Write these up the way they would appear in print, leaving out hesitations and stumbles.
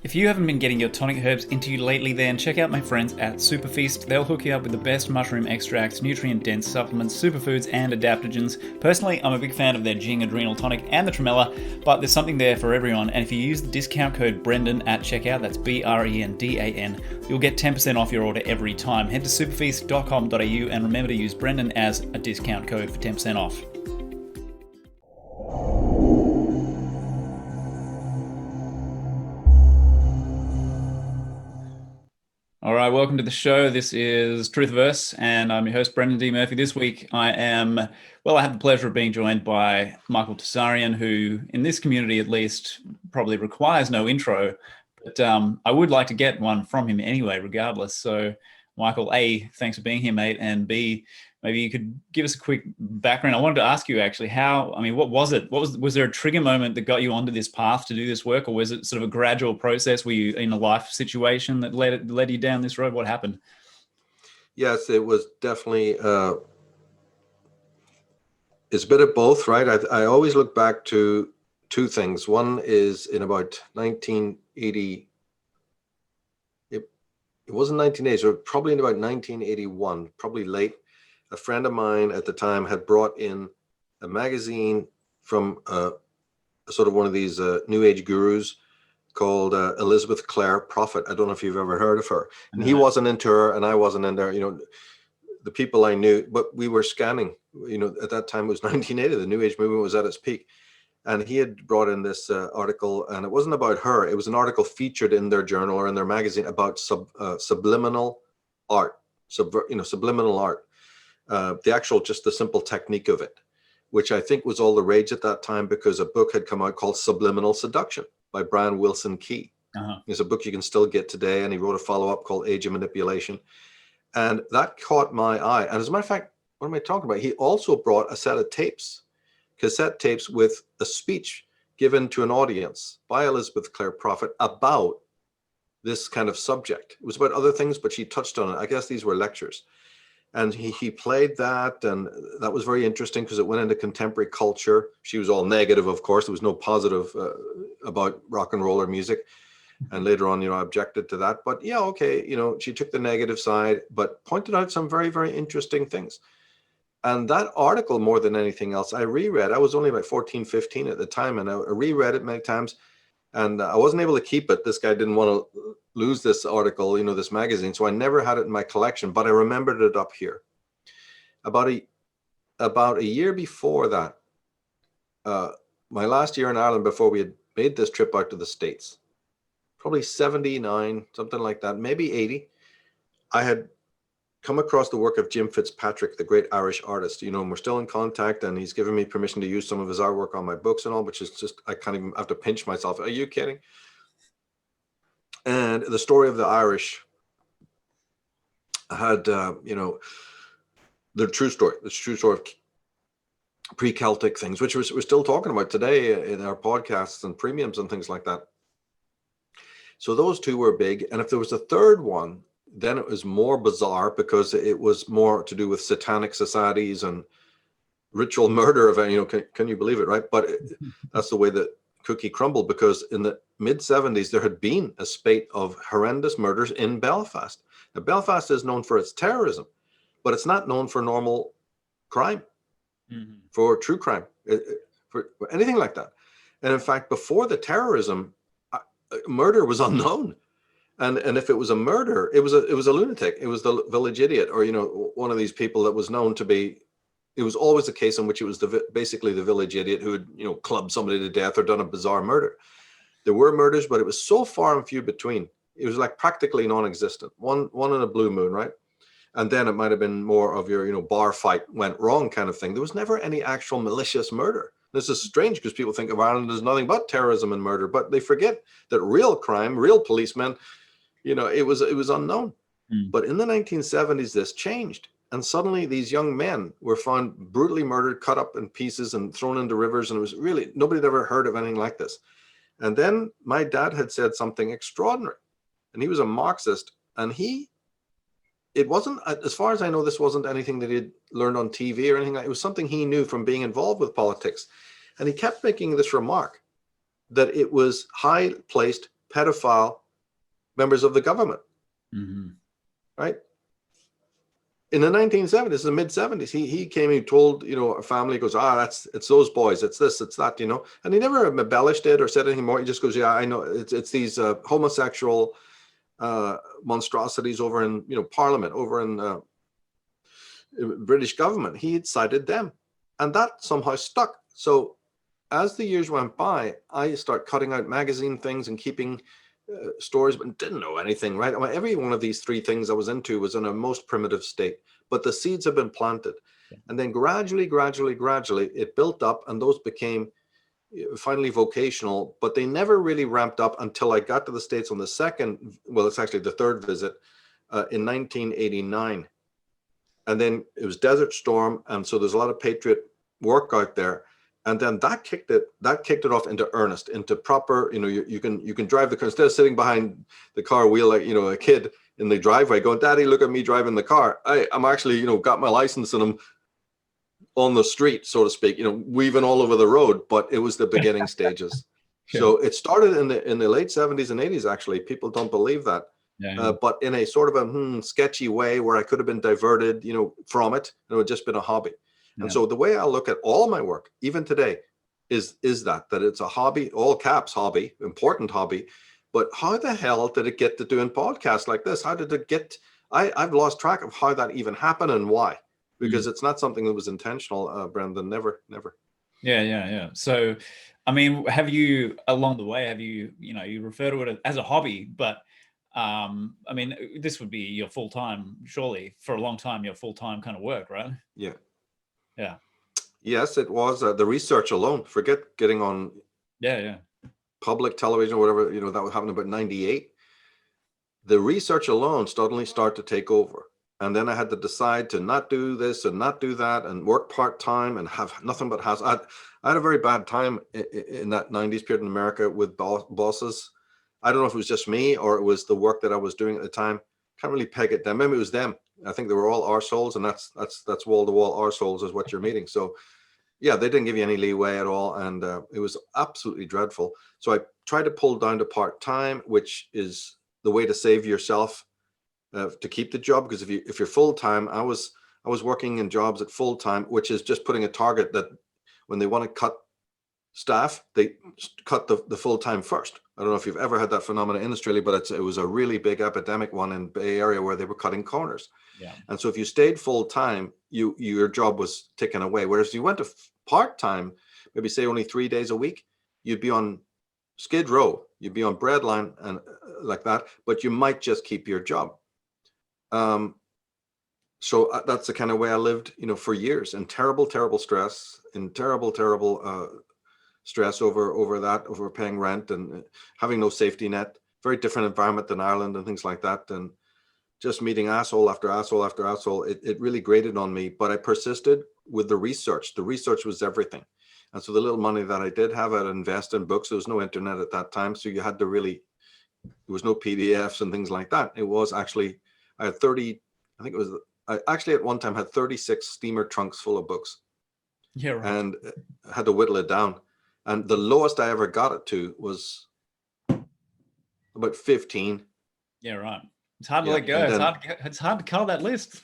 If you haven't been getting your tonic herbs into you lately, then check out my friends at Superfeast. They'll hook you up with the best mushroom extracts, nutrient-dense supplements, superfoods, and adaptogens. Personally, I'm a big fan of their Jing Adrenal Tonic and the Tremella, but there's something there for everyone. And if you use the discount code Brendan at checkout, that's BRENDAN, you'll get 10% off your order every time. Head to superfeast.com.au and remember to use Brendan as a discount code for 10% off. All right, welcome to the show. This is Truthiverse, and I'm your host, Brendan D. Murphy. This week, I have the pleasure of being joined by Michael Tsarion, who, in this community at least, probably requires no intro, but I would like to get one from him anyway, regardless. So, Michael, A, thanks for being here, mate, and B, maybe you could give us a quick background. I wanted to ask you actually what was it? Was there a trigger moment that got you onto this path to do this work, or was it sort of a gradual process? Were you in a life situation that led you down this road? What happened? Yes, it was definitely, it's a bit of both, right? I always look back to two things. One is in about 1980, it wasn't 1980, so probably in about 1981, probably late. A friend of mine at the time had brought in a magazine from sort of one of these New Age gurus called Elizabeth Clare Prophet. I don't know if you've ever heard of her. And he wasn't into her and I wasn't in there. You know, the people I knew, but we were scanning, you know, at that time it was 1980, the New Age movement was at its peak. And he had brought in this article, and it wasn't about her. It was an article featured in their journal or in their magazine about subliminal art, subliminal art. Just the simple technique of it, which I think was all the rage at that time because a book had come out called Subliminal Seduction by Brian Wilson Key. It's a book you can still get today, and he wrote a follow-up called Age of Manipulation. And that caught my eye. And as a matter of fact, what am I talking about? He also brought a set of tapes, cassette tapes with a speech given to an audience by Elizabeth Clare Prophet about this kind of subject. It was about other things, but she touched on it. I guess these were lectures. And he played that, and that was very interesting because it went into contemporary culture. She was all negative, of course. There was no positive about rock and roll or music. And later on, I objected to that. But yeah, okay, she took the negative side, but pointed out some very, very interesting things. And that article, more than anything else, I reread. I was only about 14, 15 at the time, and I reread it many times. And I wasn't able to keep it. This guy didn't want to lose this article, this magazine. So I never had it in my collection, but I remembered it up here. About a year before that, my last year in Ireland before we had made this trip out to the States, probably 79, something like that, maybe 80, I had come across the work of Jim Fitzpatrick, the great Irish artist. And we're still in contact, and he's given me permission to use some of his artwork on my books and all, which is just, I can't even have to pinch myself. Are you kidding? And the story of the Irish had, the true story of pre-Celtic things, which we're still talking about today in our podcasts and premiums and things like that. So those two were big. And if there was a third one, then it was more bizarre because it was more to do with satanic societies and ritual murder of, can you believe it, right? But that's the way that cookie crumbled, because in the mid-70s, there had been a spate of horrendous murders in Belfast. Now, Belfast is known for its terrorism, but it's not known for normal crime, for true crime, for anything like that. And in fact, before the terrorism, murder was unknown. And if it was a murder, it was a lunatic. It was the village idiot, or one of these people that was known to be. It was always a case in which it was basically the village idiot who had clubbed somebody to death or done a bizarre murder. There were murders, but it was so far and few between. It was like practically non-existent. One in a blue moon, right? And then it might have been more of your bar fight went wrong kind of thing. There was never any actual malicious murder. This is strange because people think of Ireland as nothing but terrorism and murder, but they forget that real crime, real policemen. It was unknown. But in the 1970s, this changed. And suddenly these young men were found brutally murdered, cut up in pieces and thrown into rivers. And it was really, nobody had ever heard of anything like this. And then my dad had said something extraordinary. And he was a Marxist. And it wasn't, as far as I know, this wasn't anything that he'd learned on TV or anything like that. It was something he knew from being involved with politics. And he kept making this remark that it was high placed pedophile members of the government, right? In the 1970s, the mid 70s, he came and told, a family, goes, it's those boys, it's this, it's that, and he never embellished it or said anything more. He just goes, yeah, I know it's these homosexual monstrosities over in, Parliament, over in British government. He had cited them, and that somehow stuck. So as the years went by, I started cutting out magazine things and keeping stories, but didn't know anything, right? I mean, every one of these three things I was into was in a most primitive state, but the seeds have been planted. And then gradually, it built up, and those became finally vocational, but they never really ramped up until I got to the States on the it's actually the third visit in 1989. And then it was Desert Storm. And so there's a lot of patriot work out there. And then that kicked it off into earnest, into proper, you can drive the car instead of sitting behind the car wheel, like, a kid in the driveway going, Daddy, look at me driving the car. I'm actually, got my license and I'm on the street, so to speak, weaving all over the road, but it was the beginning stages. Sure. So it started in the late 70s and 80s, actually. People don't believe that. Yeah. But in a sort of a sketchy way where I could have been diverted, from it. It would just been a hobby. And so the way I look at all my work, even today, is that it's a hobby, all caps hobby, important hobby. But how the hell did it get to doing podcasts like this? How did it get? I've lost track of how that even happened and why, because it's not something that was intentional, Brendan. Never. Yeah. So, I mean, have you along the way? You refer to it as a hobby, but I mean, this would be your full time, surely, for a long time, your full time kind of work, right? Yeah. Yeah. Yes, it was the research alone. Forget getting on public television or whatever, that would happen about 98. The research alone suddenly started to take over. And then I had to decide to not do this and not do that and work part-time and have nothing but house. I had a very bad time in that 90s period in America with bosses. I don't know if it was just me or it was the work that I was doing at the time. Can't really peg it down. Maybe it was them. I think they were all arseholes, and that's wall-to-wall arseholes is what you're meeting. So yeah, they didn't give you any leeway at all, and it was absolutely dreadful. So I tried to pull down to part-time, which is the way to save yourself to keep the job, because if you're full-time, I was working in jobs at full-time, which is just putting a target that when they want to cut staff, they cut the full-time first. I don't know if you've ever had that phenomenon in Australia, but it was a really big epidemic one in Bay Area where they were cutting corners. Yeah. And so if you stayed full-time, your job was taken away. Whereas if you went to part-time, maybe say only 3 days a week, you'd be on Skid Row, you'd be on breadline and like that, but you might just keep your job. So that's the kind of way I lived, for years, in terrible stress, in terrible stress over paying rent and having no safety net. Very different environment than Ireland and things like that. And just meeting asshole after asshole after asshole, it really grated on me. But I persisted with the research. The research was everything. And so the little money that I did have, I'd invest in books. There was no internet at that time. So you had to there was no PDFs and things like that. It was actually, I had 30, I actually at one time had 36 steamer trunks full of books. Yeah, right. And had to whittle it down. And the lowest I ever got it to was about 15. Yeah, right. It's hard to let go. It's hard to call that list.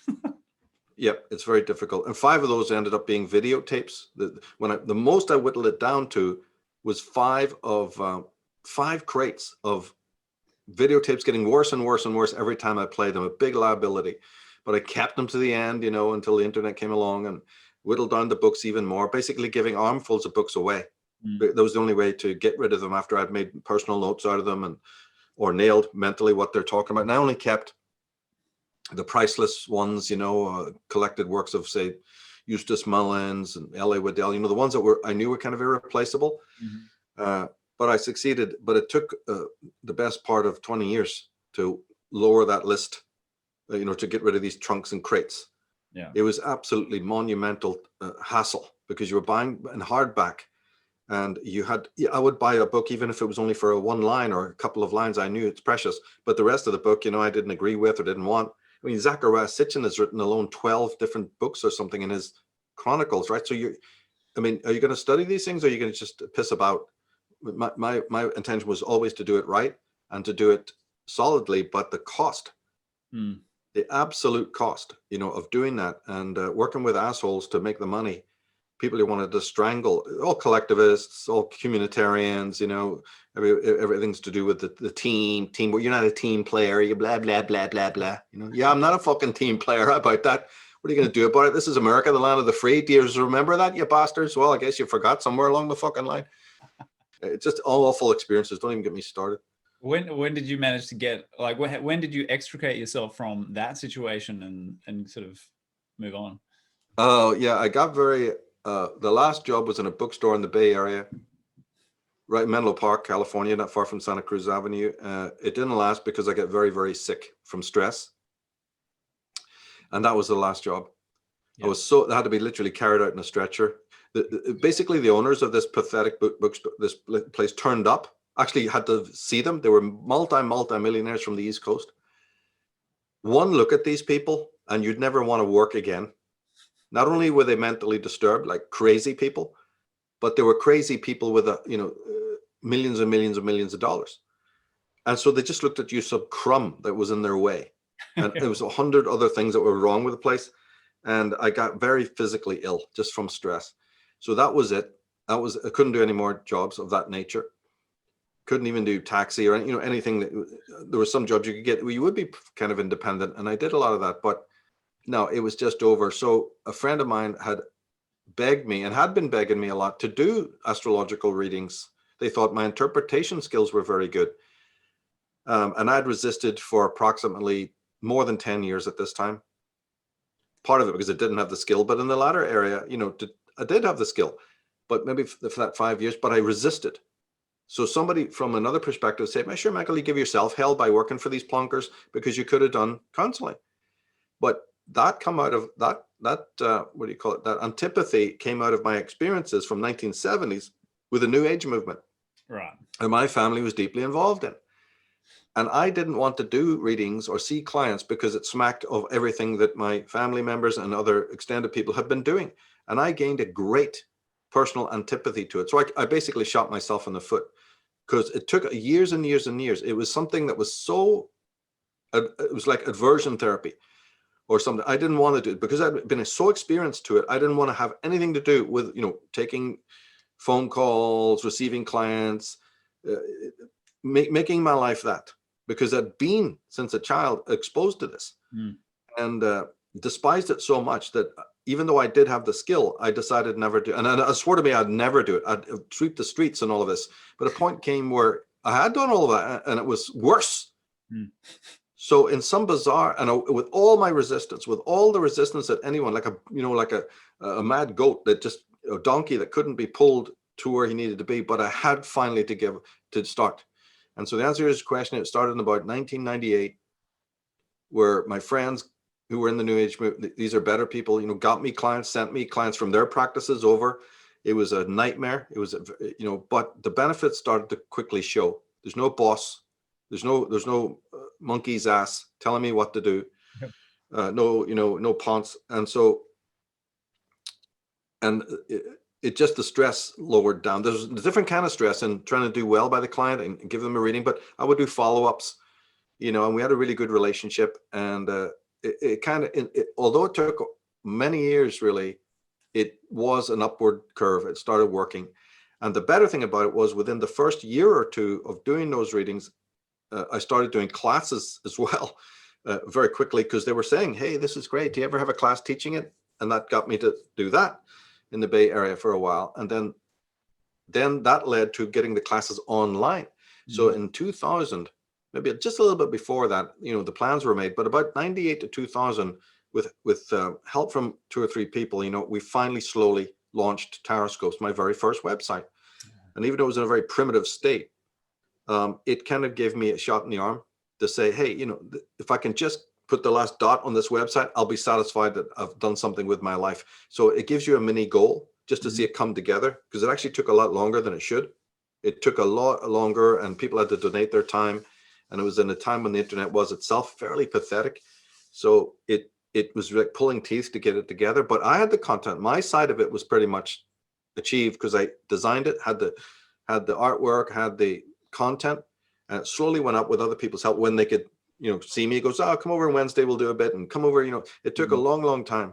Yep, it's very difficult. And 5 of those ended up being videotapes. The most I whittled it down to was 5 crates of videotapes, getting worse and worse and worse every time I played them. A big liability, but I kept them to the end, until the internet came along, and whittled down the books even more. Basically, giving armfuls of books away. That was the only way to get rid of them after I'd made personal notes out of them or nailed mentally what they're talking about. And I only kept the priceless ones, collected works of, say, Eustace Mullins and L.A. Waddell, the ones that I knew were kind of irreplaceable. Mm-hmm. But I succeeded. But it took the best part of 20 years to lower that list, to get rid of these trunks and crates. Yeah, it was absolutely monumental hassle, because you were buying in hardback. And I would buy a book, even if it was only for one line or a couple of lines. I knew it's precious, but the rest of the book, I didn't agree with or didn't want. I mean, Zachariah Sitchin has written alone 12 different books or something in his chronicles, right? So are you going to study these things, or are you going to just piss about? My intention was always to do it right. and to do it solidly, but the cost, Mm. the absolute cost, of doing that and working with assholes to make the money, people who wanted to strangle, all collectivists, all communitarians, everything's to do with the team, but you're not a team player, you blah, blah, blah, blah, blah. Yeah, I'm not a fucking team player. How about that? What are you going to do about it? This is America, the land of the free. Do you remember that, you bastards? Well, I guess you forgot somewhere along the fucking line. It's just all awful experiences. Don't even get me started. When did you manage to get, like, when did you extricate yourself from that situation and sort of move on? Oh, yeah, I got the last job was in a bookstore in the Bay Area, right in Menlo Park, California, not far from Santa Cruz Avenue. It didn't last because I got very, very sick from stress. And that was the last job. Yeah. I had to be literally carried out in a stretcher. Basically, the owners of this pathetic bookstore, this place, turned up. Actually had to see them. They were multi-millionaires from the East Coast. One look at these people and you'd never want to work again. Not only were they mentally disturbed, like crazy people, but they were crazy people with millions and millions and millions of dollars. And so they just looked at you, some crumb that was in their way. And it was 100 other things that were wrong with the place. And I got very physically ill just from stress. So that was it. I couldn't do any more jobs of that nature. Couldn't even do taxi or anything. There were some jobs you could get where you would be kind of independent, and I did a lot of that, but no, it was just over. So a friend of mine had begged me and had been begging me a lot to do astrological readings. They thought my interpretation skills were very good, and I'd resisted for approximately more than 10 years at this time. Part of it because I didn't have the skill, but in the latter area, I did have the skill, but maybe for that 5 years, but I resisted. So somebody from another perspective said, sure, Michael, you give yourself hell by working for these plunkers because you could have done counseling. But that come out of that what do you call it? That antipathy came out of my experiences from 1970s with the New Age movement. Right. And my family was deeply involved in. And I didn't want to do readings or see clients because it smacked of everything that my family members and other extended people had been doing. And I gained a great personal antipathy to it. So I basically shot myself in the foot because it took years and years and years. It was something that was it was like aversion therapy or something. I didn't want to do it because I'd been so experienced to it. I didn't want to have anything to do with, taking phone calls, receiving clients, making my life that, because I'd been since a child exposed to this and despised it so much that even though I did have the skill, I decided never to. And I swore to me I'd never do it. I'd sweep the streets and all of this. But a point came where I had done all of that and it was worse. So in some bizarre, and with all my resistance, with all the resistance that anyone, like a mad goat that just, a donkey that couldn't be pulled to where he needed to be, but I had finally to start. And so the answer to this question, it started in about 1998, where my friends who were in the New Age movement, these are better people, got me clients, sent me clients from their practices over. It was a nightmare. It was, but the benefits started to quickly show. There's no boss. There's no monkey's ass telling me what to do. Yep. No ponce. And so, and it just, the stress lowered down. There's a different kind of stress in trying to do well by the client and give them a reading, but I would do follow-ups, and we had a really good relationship. And although it took many years, really, it was an upward curve. It started working. And the better thing about it was within the first year or two of doing those readings, I started doing classes as well very quickly because they were saying, hey, this is great. Do you ever have a class teaching it? And that got me to do that in the Bay Area for a while. And then that led to getting the classes online. So in 2000, maybe just a little bit before that, the plans were made, but about 98 to 2000, with help from 2 or 3 people, we finally slowly launched Taroscopes, my very first website. And even though it was in a very primitive state, it kind of gave me a shot in the arm to say, hey, if I can just put the last dot on this website, I'll be satisfied that I've done something with my life. So it gives you a mini goal just to see it come together, because it actually took a lot longer than it should. It took a lot longer and people had to donate their time. And it was in a time when the internet was itself fairly pathetic. So it was like pulling teeth to get it together. But I had the content. My side of it was pretty much achieved because I designed it, had the artwork, had the content, And it slowly went up with other people's help when they could, see me. It goes, oh, come over on Wednesday, we'll do a bit, and come over. It took a long, long time.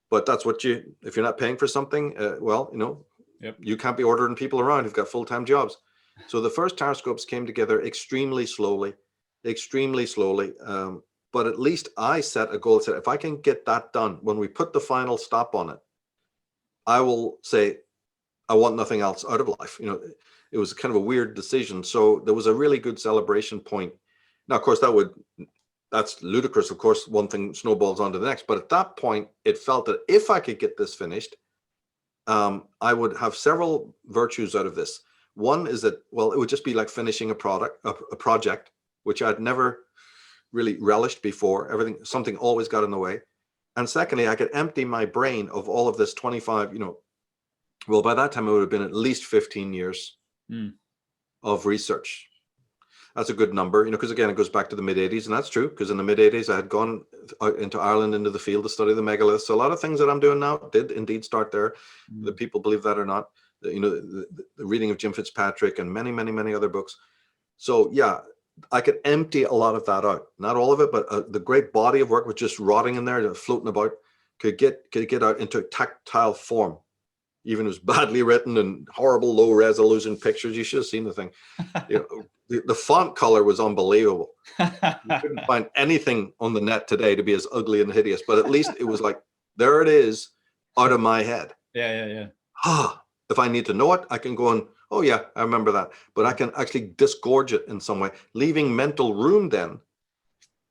But that's what if you're not paying for something, you can't be ordering people around who've got full-time jobs. So the first Tarscopes came together extremely slowly. But at least I set a goal. Said, if I can get that done, when we put the final stop on it, I will say, I want nothing else out of life. It was kind of a weird decision. So there was a really good celebration point. Now, of course, that's ludicrous. Of course, one thing snowballs onto the next. But at that point, it felt that if I could get this finished, I would have several virtues out of this. One is that, well, it would just be like finishing a project, which I'd never really relished before. Something always got in the way. And secondly, I could empty my brain of all of this 25, well, by that time, it would have been at least 15 years of research. That's a good number, because again, it goes back to the mid-'80s, and that's true, because in the mid-'80s, I had gone out into Ireland, into the field to study the megaliths. So a lot of things that I'm doing now did indeed start there. The people believe that or not. The reading of Jim Fitzpatrick and many, many, many other books. So yeah, I could empty a lot of that out. Not all of it, but the great body of work was just rotting in there, floating about, could get out into tactile form. Even it was badly written and horrible low resolution pictures. You should have seen the thing. The font color was unbelievable. You couldn't find anything on the net today to be as ugly and hideous, but at least it was like, there it is, out of my head. Yeah. If I need to know it, I can go and, oh yeah, I remember that. But I can actually disgorge it in some way, leaving mental room then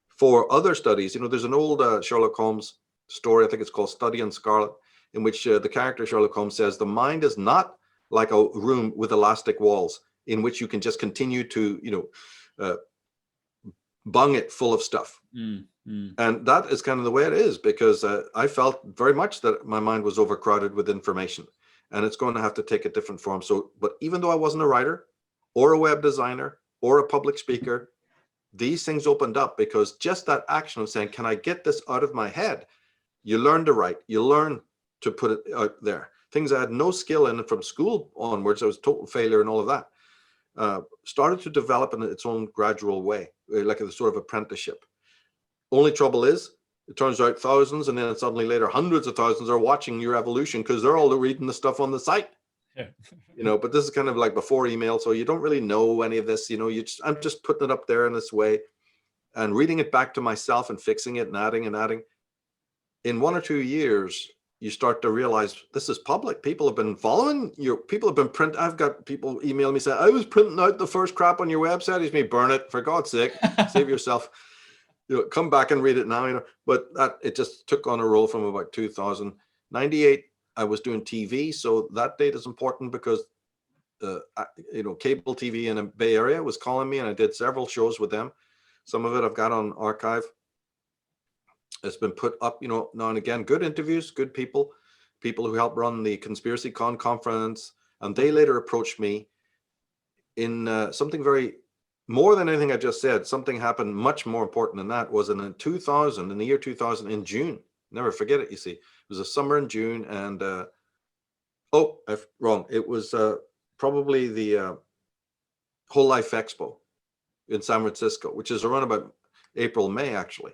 for other studies. There's an old Sherlock Holmes story, I think it's called Study in Scarlet, in which the character Sherlock Holmes says the mind is not like a room with elastic walls in which you can just continue to, bung it full of stuff. And that is kind of the way it is, because I felt very much that my mind was overcrowded with information, and it's going to have to take a different form. So, but even though I wasn't a writer or a web designer or a public speaker, these things opened up, because just that action of saying, can I get this out of my head? You learn to write, you learn to put it out there. Things I had no skill in from school onwards, I was total failure and all of that, started to develop in its own gradual way, like a sort of apprenticeship. Only trouble is, it turns out thousands, and then suddenly later hundreds of thousands are watching your evolution, because they're all reading the stuff on the site. Yeah. But this is kind of like before email, so you don't really know any of this. I'm just putting it up there in this way and reading it back to myself and fixing it and adding and adding. In 1 or 2 years, you start to realize this is public. People have been following you. People have been I've got people email me saying, I was printing out the first crap on your website. He's me, burn it, for God's sake, save yourself. Come back and read it now. But it just took on a roll from about 2098. I was doing TV, so that date is important, because cable TV in the Bay Area was calling me, and I did several shows with them. Some of it I've got on archive. It's been put up, now and again. Good interviews, good people who helped run the Conspiracy Con conference, and they later approached me in something very, more than anything I just said. Something happened much more important than that. Was in the year 2000, in June. Never forget it. You see, it was a summer in June, and wrong. It was probably the Whole Life Expo in San Francisco, which is around about April, May actually.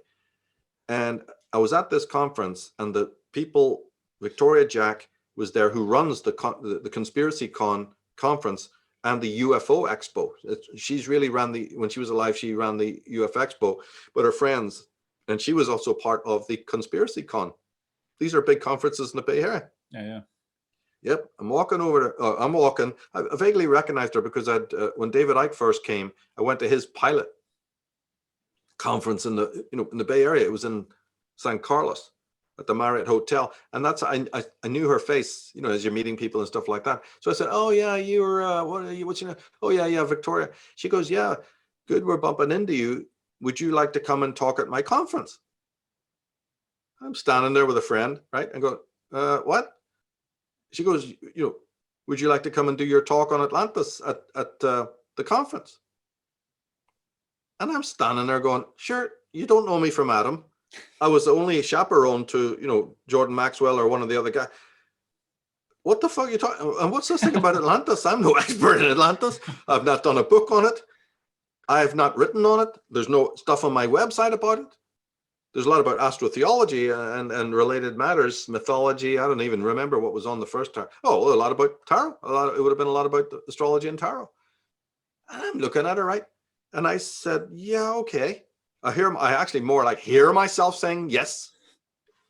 And I was at this conference, and the people, Victoria Jack was there, who runs the Conspiracy Con conference and the UFO Expo. She's really when she was alive, she ran the UFO Expo, but her friends, and she was also part of the Conspiracy Con. These are big conferences in the Bay Area. Yeah. Yep, I'm walking over to, I vaguely recognized her, because when David Icke first came, I went to his pilot conference in the Bay Area. It was in San Carlos at the Marriott Hotel, and I knew her face, as you're meeting people and stuff like that. So I said, oh yeah, you're what's your name? Oh yeah, Victoria. She goes, yeah, good, we're bumping into you. Would you like to come and talk at my conference? I'm standing there with a friend, right? I go, what? She goes, would you like to come and do your talk on Atlantis at the conference? And I'm standing there going, sure, you don't know me from Adam. I was the only chaperone to, Jordan Maxwell or one of the other guys. What the fuck are you talking? And what's this thing about Atlantis? I'm no expert in Atlantis. I've not done a book on it. I have not written on it. There's no stuff on my website about it. There's a lot about astrotheology and related matters, mythology. I don't even remember what was on the first tarot. Oh, well, a lot about tarot. It would have been a lot about astrology and tarot. And I'm looking at it, right? And I said, yeah, okay. I actually more like hear myself saying yes,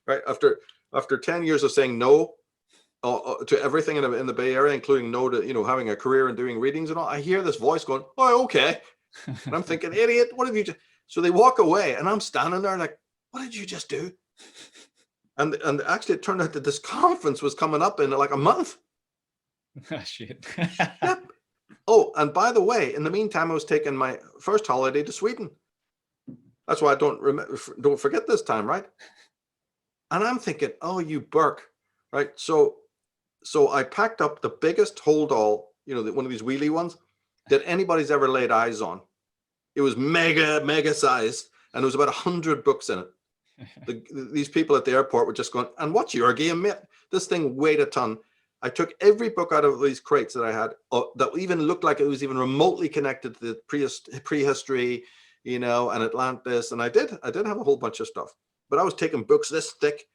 right? After 10 years of saying no to everything in the Bay Area, including no to, having a career and doing readings and all, I hear this voice going, oh, okay. And I'm thinking, idiot, what have you just... So they walk away and I'm standing there like, what did you just do? And actually it turned out that this conference was coming up in like a month. Oh, shit. Yep. Oh, and by the way, in the meantime, I was taking my first holiday to Sweden. That's why I don't forget this time, right? And I'm thinking, oh, you Burke, right? So I packed up the biggest hold all, one of these wheelie ones that anybody's ever laid eyes on. It was mega sized, and there was about 100 books in it. These people at the airport were just going, and what's your game, mate? This thing weighed a ton. I took every book out of these crates that I had that even looked like it was even remotely connected to the prehistory, and Atlantis. And I did have a whole bunch of stuff, but I was taking books this thick,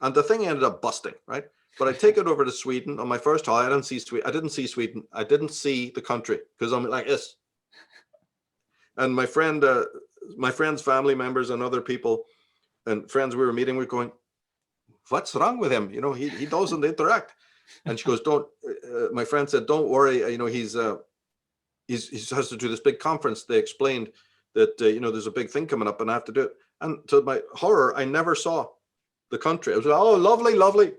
and the thing ended up busting, right? But I take it over to Sweden on my first holiday. I didn't see Sweden. I didn't see the country because I'm like this. And my friend's family members and other people and friends we were meeting were going, what's wrong with him? He doesn't interact. And she goes, my friend said, don't worry. He has to do this big conference. They explained that, there's a big thing coming up and I have to do it. And to my horror, I never saw the country. I was like, oh, lovely.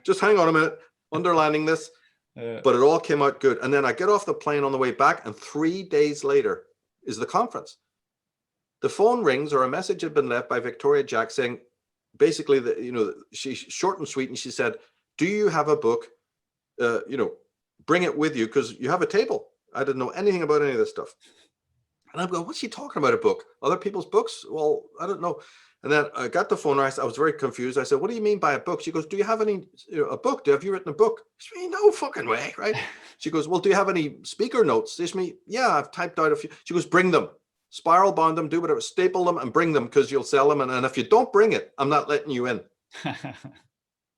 Just hang on a minute, underlining this. But it all came out good. And then I get off the plane on the way back, and 3 days later is the conference. The phone rings, or a message had been left by Victoria Jack saying, basically, she's short and sweet, and she said, do you have a book? Bring it with you because you have a table. I didn't know anything about any of this stuff. And I'm going, what's she talking about, a book? Other people's books? Well, I don't know. And then I got the phone. I was very confused. I said, what do you mean by a book? She goes, do you have a book? Have you written a book? I said, no fucking way, right? She goes, well, do you have any speaker notes? I said, yeah, I've typed out a few. She goes, bring them. Spiral bound them, do whatever, staple them and bring them because you'll sell them. And if you don't bring it, I'm not letting you in.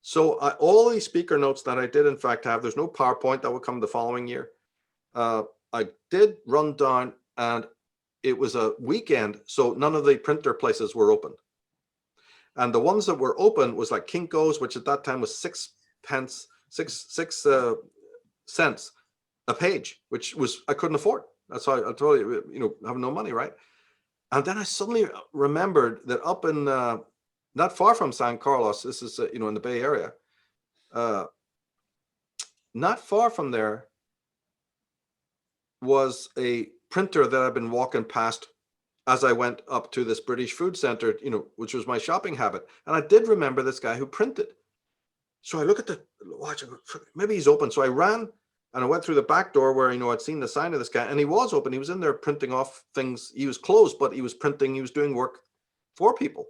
So all these speaker notes that I did, in fact, have, there's no PowerPoint that will come the following year. I did run down, and it was a weekend, so none of the printer places were open. And the ones that were open was like Kinko's, which at that time was 6 cents a page, which was, I couldn't afford. That's how I told you, have no money, right? And then I suddenly remembered that up in, not far from San Carlos, this is, in the Bay Area, not far from there was a printer that I've been walking past as I went up to this British food center, which was my shopping habit. And I did remember this guy who printed. So I look at the watch, maybe he's open. So I ran and I went through the back door where, I'd seen the sign of this guy, and he was open. He was in there printing off things. He was closed, but he was printing, he was doing work for people.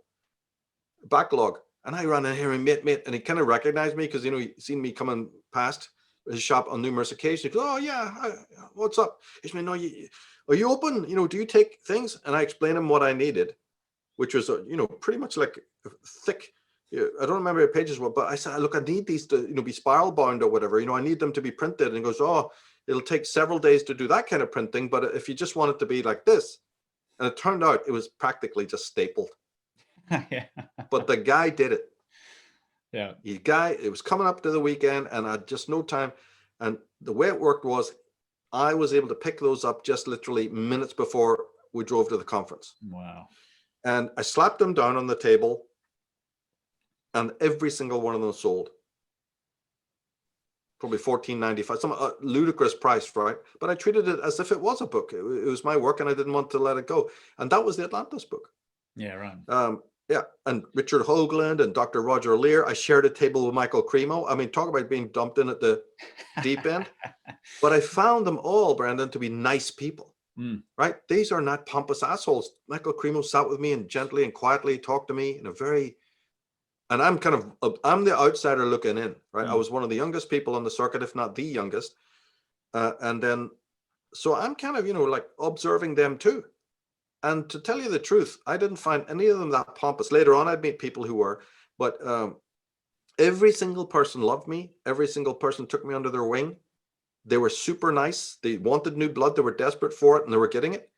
Backlog. And I ran in here and mate, and he kind of recognized me because, he'd seen me coming past his shop on numerous occasions. He goes, oh yeah, what's up? He said, no, are you open? Do you take things? And I explained him what I needed, which was, pretty much like thick. I don't remember the pages were, but I said, look, I need these to, be spiral bound or whatever. I need them to be printed. And he goes, oh, it'll take several days to do that kind of printing. But if you just want it to be like this, and it turned out it was practically just stapled. Yeah. But the guy did it. Yeah. It was coming up to the weekend, and I had just no time. And the way it worked was I was able to pick those up just literally minutes before we drove to the conference. Wow. And I slapped them down on the table, and every single one of them sold. Probably $14.95, some ludicrous price, right? But I treated it as if it was a book. It was my work, and I didn't want to let it go. And that was the Atlantis book. Yeah, right. Yeah, and Richard Hoagland and Dr. Roger Lear. I shared a table with Michael Cremo. I mean, talk about being dumped in at the deep end. But I found them all, Brandon, to be nice people, right? These are not pompous assholes. Michael Cremo sat with me and gently and quietly talked to me in a very, and I'm the outsider looking in, right? I was one of the youngest people on the circuit, if not the youngest. And then so I'm kind of, like observing them too. And to tell you the truth, I didn't find any of them that pompous. Later on, I'd meet people who were, but every single person loved me. Every single person took me under their wing. They were super nice. They wanted new blood. They were desperate for it, and they were getting it.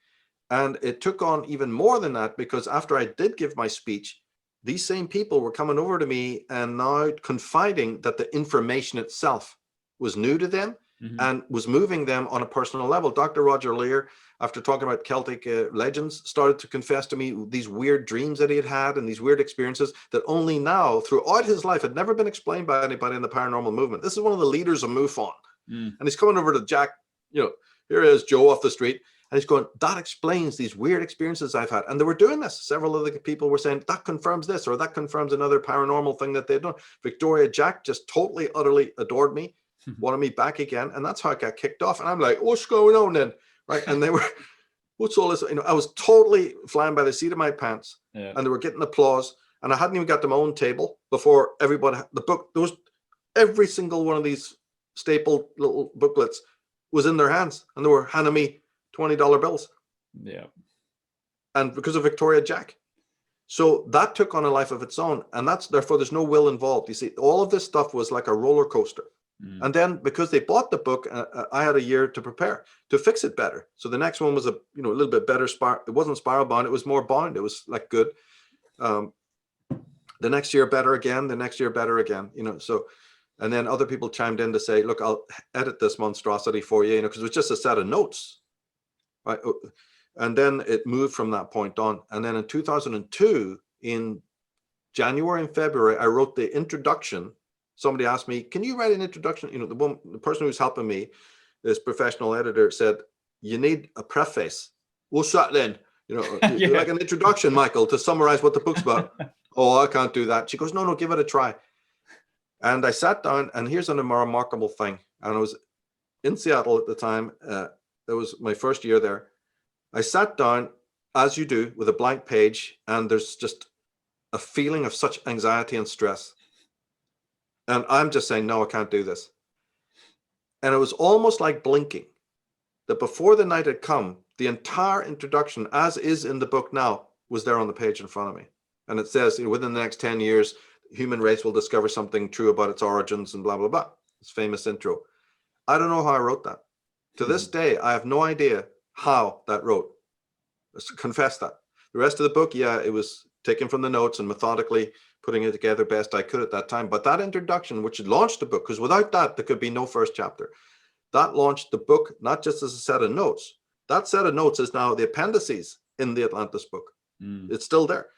And it took on even more than that, because after I did give my speech, these same people were coming over to me and now confiding that the information itself was new to them and was moving them on a personal level. Dr. Roger Lear, after talking about Celtic legends, started to confess to me these weird dreams that he had had and these weird experiences that only now, throughout his life, had never been explained by anybody in the paranormal movement. This is one of the leaders of MUFON. And he's coming over to Jack, here is Joe off the street. And he's going, that explains these weird experiences I've had. And they were doing this. Several of the people were saying, that confirms this, or that confirms another paranormal thing that they'd done. Victoria Jack just totally, utterly adored me, wanted me back again. And that's how it got kicked off. And I'm like, what's going on then? Right. And they were, what's all this? I was totally flying by the seat of my pants. Yeah. And they were getting applause. And I hadn't even got to my own table before everybody, the book, every single one of these stapled little booklets was in their hands. And they were handing me $20 bills. Yeah. And because of Victoria Jack. So that took on a life of its own. And therefore there's no will involved. You see, all of this stuff was like a roller coaster. And then because they bought the book, I had a year to prepare to fix it better. So the next one was a little bit better. It wasn't spiral bound. It was more bound. It was like good. The next year better again. The next year better again. So, and then other people chimed in to say, look, I'll edit this monstrosity for you, because it was just a set of notes. Right. And then it moved from that point on. And then in 2002, in January and February, I wrote the introduction. Somebody asked me, can you write an introduction? The person who's helping me, this professional editor, said, you need a preface. What's that then? Yeah. Like an introduction, Michael, to summarize what the book's about. Oh, I can't do that. She goes, no, give it a try. And I sat down, and here's a remarkable thing. And I was in Seattle at the time. That was my first year there. I sat down, as you do, with a blank page, and there's just a feeling of such anxiety and stress. And I'm just saying, no, I can't do this. And it was almost like blinking, that before the night had come, the entire introduction, as is in the book now, was there on the page in front of me. And it says, within the next 10 years, the human race will discover something true about its origins and blah, blah, blah. This famous intro. I don't know how I wrote that. To this day, I have no idea how that wrote. Let's confess that. The rest of the book, yeah, it was taken from the notes and methodically putting it together best I could at that time. But that introduction, which launched the book, because without that, there could be no first chapter. That launched the book, not just as a set of notes. That set of notes is now the appendices in the Atlantis book. It's still there.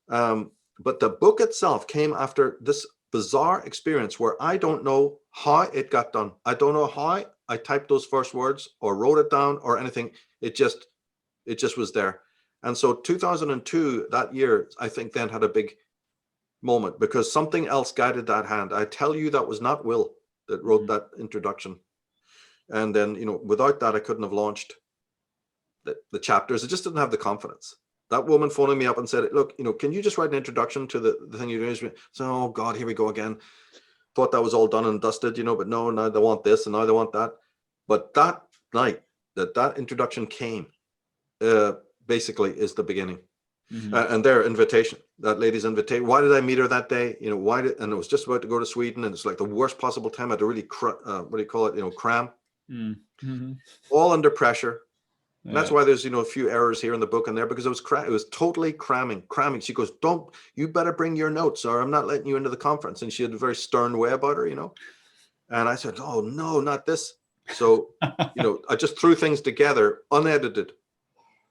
But the book itself came after this bizarre experience where I don't know how it got done. I don't know how I typed those first words or wrote it down or anything. It just was there. And so 2002, that year, I think then had a big moment because something else guided that hand. I tell you, that was not Will that wrote that introduction. And then, without that, I couldn't have launched the chapters. I just didn't have the confidence. That woman phoning me up and said, look, can you just write an introduction to the thing you're doing? So, oh God, here we go again. Thought that was all done and dusted, but no, now they want this and now they want that. But that night that introduction came, basically is the beginning. And their invitation, that lady's invitation. Why did I meet her that day? And it was just about to go to Sweden, and it's like the worst possible time. I had to really, cram. All under pressure. And that's why there's, a few errors here in the book and there, because it was totally cramming. She goes, you better bring your notes or I'm not letting you into the conference. And she had a very stern way about her, And I said, oh no, not this. So, I just threw things together, unedited.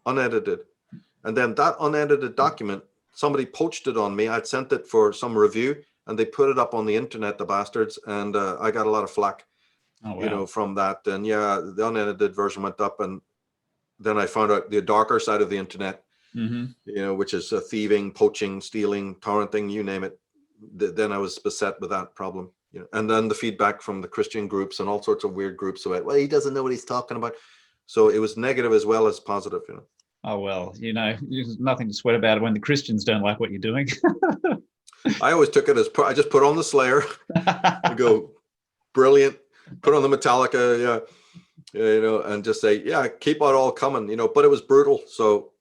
And then that unedited document, somebody poached it on me. I'd sent it for some review and they put it up on the internet, the bastards. And I got a lot of flack, from that. And yeah, the unedited version went up, and then I found out the darker side of the internet, which is thieving, poaching, stealing, torrenting, you name it. Then I was beset with that problem. And then the feedback from the Christian groups and all sorts of weird groups about, well, he doesn't know what he's talking about. So it was negative as well as positive. Oh, well, there's nothing to sweat about when the Christians don't like what you're doing. I always took it as, I just put on the Slayer and go, brilliant, put on the Metallica, yeah. and just say, yeah, keep it all coming, but it was brutal. So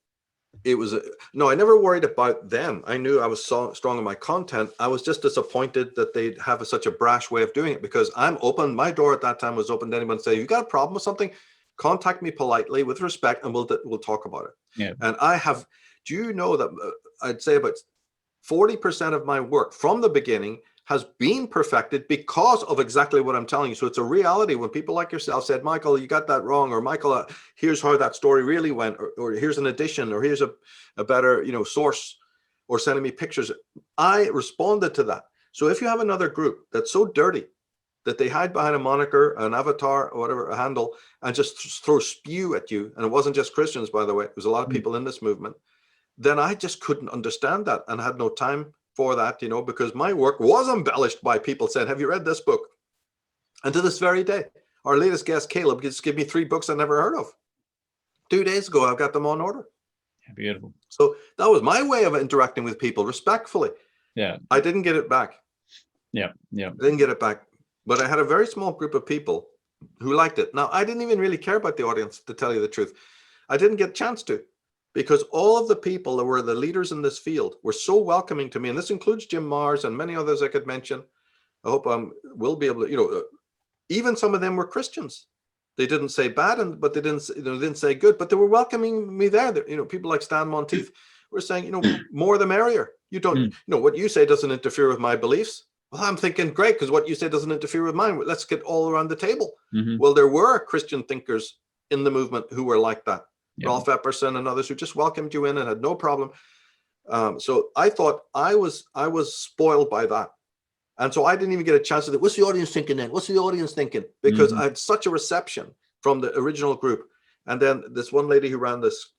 it was, no, I never worried about them. I knew I was so strong in my content. I was just disappointed that they'd have such a brash way of doing it, because I'm open. My door at that time was open to anyone say, you got a problem with something, contact me politely with respect, and we'll talk about it. Yeah. And do you know that I'd say about 40% of my work from the beginning has been perfected because of exactly what I'm telling you. So it's a reality when people like yourself said, Michael, you got that wrong, or Michael, here's how that story really went, or here's an addition, or here's a better, source, or sending me pictures. I responded to that. So if you have another group that's so dirty that they hide behind a moniker, an avatar, or whatever, a handle, and just throw spew at you, and it wasn't just Christians, by the way, it was a lot of people in this movement, then I just couldn't understand that and had no time for that, because my work was embellished by people saying, have you read this book? And to this very day, our latest guest, Caleb, just gave me 3 books I never heard of. 2 days ago, I've got them on order. Beautiful. So that was my way of interacting with people respectfully. Yeah. I didn't get it back. Yeah. I didn't get it back. But I had a very small group of people who liked it. Now, I didn't even really care about the audience, to tell you the truth. I didn't get a chance to. Because all of the people that were the leaders in this field were so welcoming to me, and this includes Jim Mars and many others I could mention. I hope I will be able to, even some of them were Christians. They didn't say bad, but they didn't say good, but they were welcoming me there. People like Stan Monteith were saying, more the merrier. You don't, what you say doesn't interfere with my beliefs. Well, I'm thinking, great, because what you say doesn't interfere with mine. Let's get all around the table. Mm-hmm. Well, there were Christian thinkers in the movement who were like that. Yeah. Rolf Epperson and others who just welcomed you in and had no problem. So I thought I was spoiled by that. And so I didn't even get a chance to think, what's the audience thinking then? What's the audience thinking? Because I had such a reception from the original group. And then this one lady who ran this,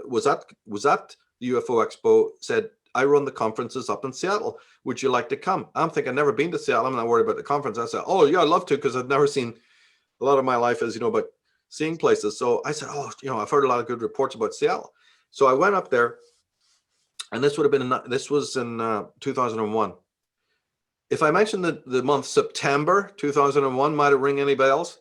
was at the UFO Expo, said, I run the conferences up in Seattle. Would you like to come? I'm thinking, I've never been to Seattle. I'm not worried about the conference. I said, oh yeah, I'd love to, because I've never seen, a lot of my life is, about seeing places. So I said, I've heard a lot of good reports about Seattle. So I went up there, and this was in 2001. If I mentioned the month September 2001, might it ring any bells?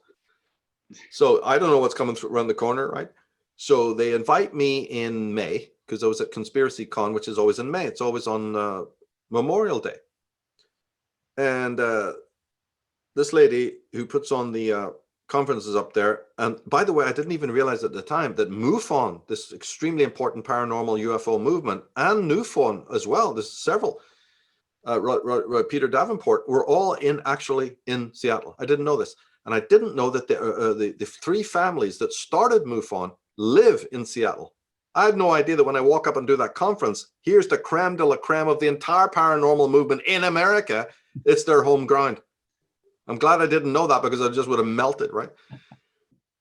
So I don't know what's coming around the corner, right? So they invite me in May, because I was at Conspiracy Con, which is always in May. It's always on Memorial Day. And this lady who puts on the conferences up there, and by the way, I didn't even realize at the time that MUFON, this extremely important paranormal UFO movement, and NUFON as well, there's several, Peter Davenport, were all actually in Seattle. I didn't know this. And I didn't know that the 3 families that started MUFON live in Seattle. I had no idea that when I walk up and do that conference, here's the creme de la creme of the entire paranormal movement in America. It's their home ground. I'm glad I didn't know that, because I just would have melted, right?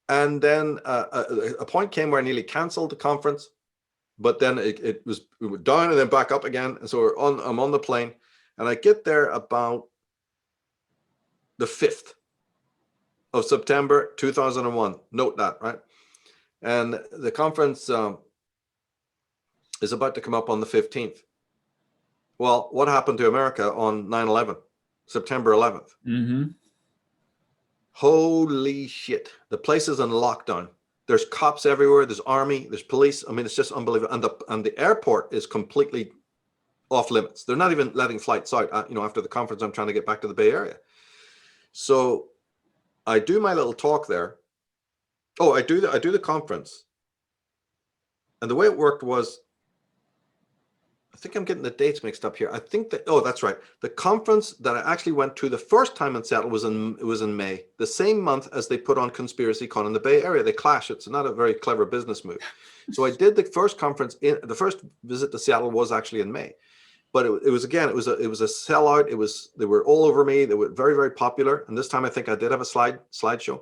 And then a point came where I nearly canceled the conference, but then it went down and then back up again. And so I'm on the plane, and I get there about the 5th of September 2001. Note that, right? And the conference is about to come up on the 15th. Well, what happened to America on 9/11, September 11th? Mm-hmm. Holy shit. The place is in lockdown. There's cops everywhere. There's army, there's police. I mean, it's just unbelievable. And the airport is completely off limits. They're not even letting flights out. After the conference, I'm trying to get back to the Bay Area. So I do my little talk there. Oh, I do the conference. And the way it worked was, I think I'm getting the dates mixed up here. I think that, that's right. The conference that I actually went to the first time in Seattle was in May, the same month as they put on Conspiracy Con in the Bay Area. They clash. It's not a very clever business move. So I did the first conference, the first visit to Seattle was actually in May. But it was a sellout. They were all over me. They were very, very popular. And this time I think I did have a slideshow,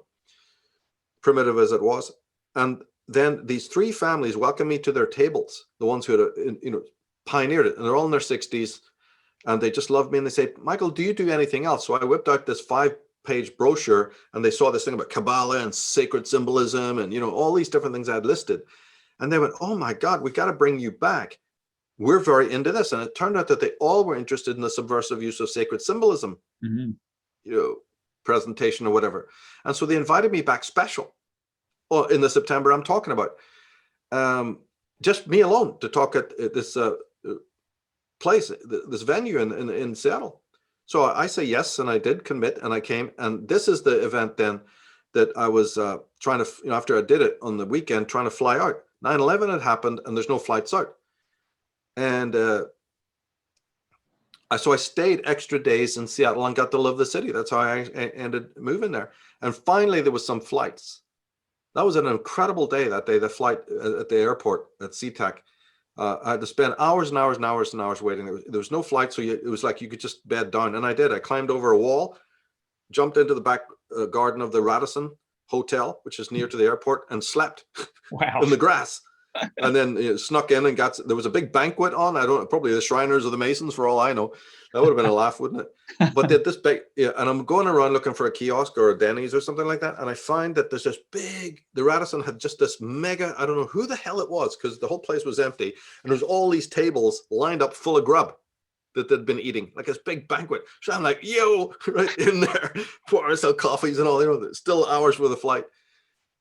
primitive as it was. And then these 3 families welcomed me to their tables, the ones who had, pioneered it, and they're all in their 60s, and they just loved me. And they say, Michael, do you do anything else? So I whipped out this 5-page brochure, and they saw this thing about Kabbalah and sacred symbolism and all these different things I had listed. And they went, oh my God, we got to bring you back. We're very into this. And it turned out that they all were interested in the subversive use of sacred symbolism. Mm-hmm. presentation or whatever. And so they invited me back special in the September I'm talking about. Just me alone to talk at this place, this venue in Seattle. So I say yes, and I did commit, and I came. And this is the event then that I was trying to, after I did it on the weekend, trying to fly out. 9/11 had happened, and there's no flights out. And so I stayed extra days in Seattle and got to live the city. That's how I ended moving there. And finally, there was some flights. That was an incredible day that day, the flight at the airport at SeaTac. I had to spend hours and hours and hours and hours waiting. There was no flight, so it was like you could just bed down. And I did. I climbed over a wall, jumped into the back garden of the Radisson Hotel, which is near to the airport, and slept in the grass. And then snuck in and there was a big banquet on. Probably the Shriners or the Masons, for all I know. That would have been a laugh, wouldn't it? But this big, and I'm going around looking for a kiosk or a Denny's or something like that. And I find that there's this the Radisson had just this mega, I don't know who the hell it was, because the whole place was empty. And there's all these tables lined up full of grub that they'd been eating, like this big banquet. So I'm like, yo, right in there, pour ourselves coffees and all, still hours for the flight.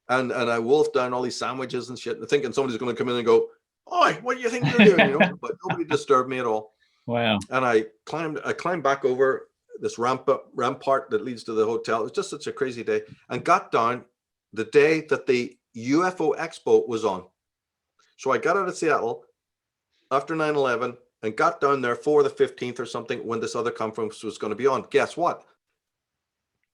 And I wolfed down all these sandwiches and shit, thinking somebody's going to come in and go, "Oi, what do you think you're doing?" But nobody disturbed me at all. Wow. And I climbed back over this rampart that leads to the hotel. It was just such a crazy day, and got down the day that the UFO Expo was on. So I got out of Seattle after 9/11 and got down there for the 15th or something when this other conference was going to be on. Guess what?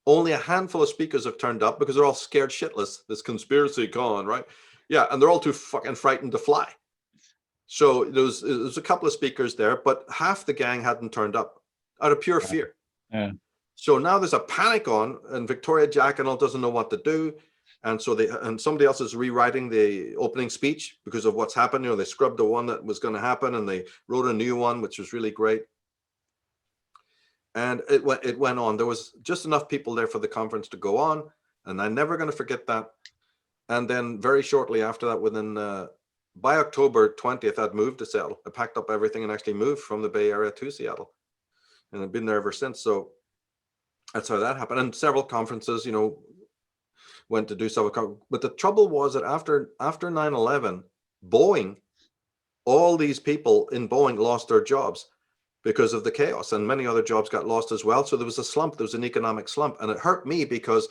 Only a handful of speakers have turned up because they're all scared shitless. This conspiracy con, right? Yeah, and they're all too fucking frightened to fly. So there was a couple of speakers there, but half the gang hadn't turned up out of pure fear. Yeah. So now there's a panic on, and Victoria Jack and all doesn't know what to do. And so somebody else is rewriting the opening speech because of what's happened. They scrubbed the one that was going to happen and they wrote a new one, which was really great. And it went on. There was just enough people there for the conference to go on, and I'm never going to forget that. And then very shortly after that, by October 20th, I'd moved to Seattle. I packed up everything and actually moved from the Bay Area to Seattle, and I've been there ever since. So that's how that happened. And several conferences, went to do several. But the trouble was that after 9/11, Boeing, all these people in Boeing lost their jobs because of the chaos, and many other jobs got lost as well. So there was a slump, there was an economic slump, and it hurt me because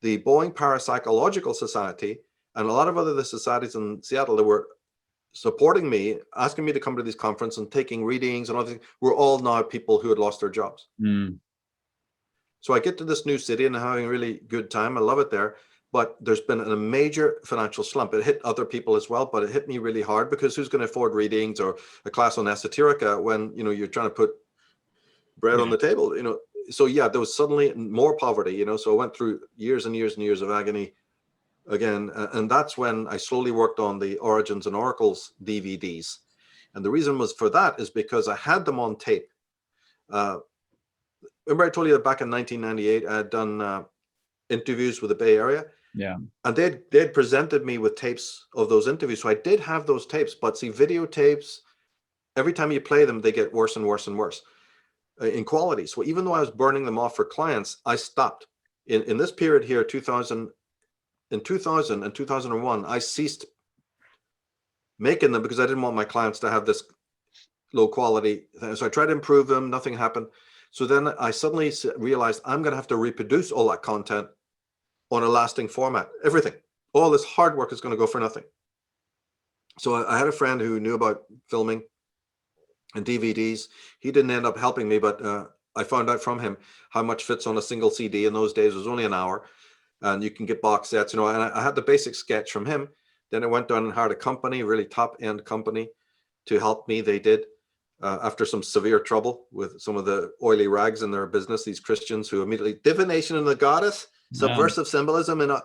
the Boeing Parapsychological Society and a lot of other societies in Seattle that were supporting me, asking me to come to these conferences and taking readings and all things, were all now people who had lost their jobs. So I get to this new city and I'm having a really good time. I love it there. But there's been a major financial slump. It hit other people as well, but it hit me really hard because who's going to afford readings or a class on esoterica when you're trying to put bread on the table? So yeah, there was suddenly more poverty. So I went through years and years and years of agony again, and that's when I slowly worked on the Origins and Oracles DVDs. And the reason was for that is because I had them on tape. Remember I told you that back in 1998 I had done interviews with the Bay Area. Yeah. And they'd presented me with tapes of those interviews. So I did have those tapes, but see, videotapes, every time you play them, they get worse and worse and worse in quality. So even though I was burning them off for clients, I stopped. In this period here, in 2000 and 2001, I ceased making them because I didn't want my clients to have this low quality thing. So I tried to improve them, nothing happened. So then I suddenly realized I'm going to have to reproduce all that content on a lasting format. Everything, all this hard work is going to go for nothing. So I had a friend who knew about filming and DVDs. He didn't end up helping me, but I found out from him how much fits on a single CD. In those days, it was only an hour, and you can get box sets, and I had the basic sketch from him. Then I went down and hired a company, really top-end company, to help me. They did. After some severe trouble with some of the oily rags in their business, these Christians who immediately, divination in the goddess, subversive symbolism. And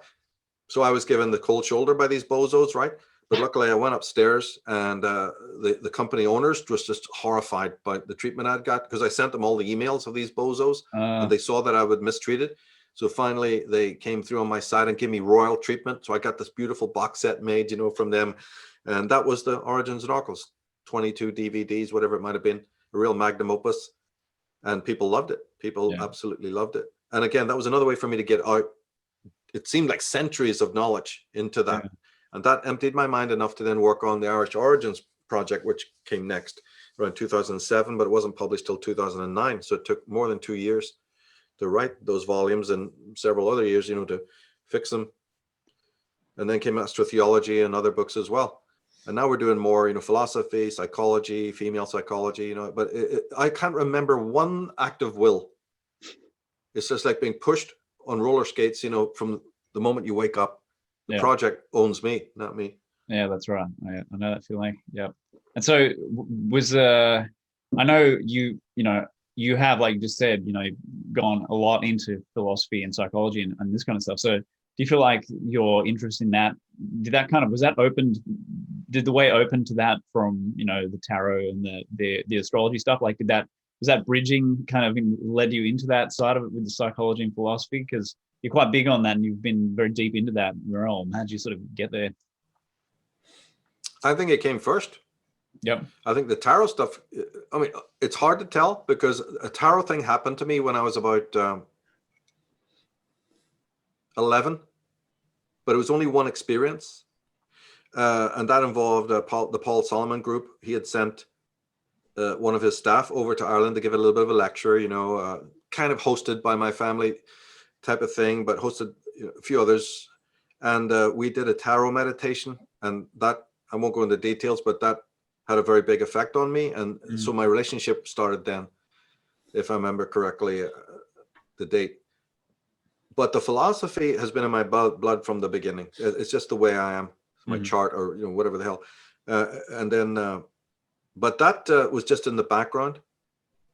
so I was given the cold shoulder by these bozos, right? But luckily I went upstairs and the company owners was just horrified by the treatment I'd got because I sent them all the emails of these bozos and they saw that I would mistreat it. So finally they came through on my side and gave me royal treatment. So I got this beautiful box set made, from them. And that was the Origins and Oracles. 22 DVDs, whatever it might have been, a real magnum opus, and people loved it. People absolutely loved it. And again, that was another way for me to get out. It seemed like centuries of knowledge into that. Yeah. And that emptied my mind enough to then work on the Irish Origins project, which came next around 2007, but it wasn't published till 2009. So it took more than 2 years to write those volumes, and several other years, to fix them. And then came astrotheology and other books as well. And now we're doing more, philosophy, psychology, female psychology, but I can't remember one act of will. It's just like being pushed on roller skates, from the moment you wake up. The project owns me, not me. Yeah, that's right. I know that feeling. Yeah. And so was, I know you have, like you just said, gone a lot into philosophy and psychology and this kind of stuff. So do you feel like your interest in that, was that opened, did the way open to that from, the tarot and the astrology stuff? Like was that bridging kind of led you into that side of it with the psychology and philosophy? Because you're quite big on that and you've been very deep into that realm. How did you sort of get there? I think it came first. Yep. I think the tarot stuff, it's hard to tell because a tarot thing happened to me when I was about 11, but it was only one experience. And that involved the Paul Solomon group. He had sent one of his staff over to Ireland to give a little bit of a lecture, kind of hosted by my family type of thing, but hosted a few others. And we did a tarot meditation, and that, I won't go into details, but that had a very big effect on me. And so my relationship started then, if I remember correctly, the date. But the philosophy has been in my blood from the beginning. It's just the way I am, my chart, or whatever the hell. And then, but that was just in the background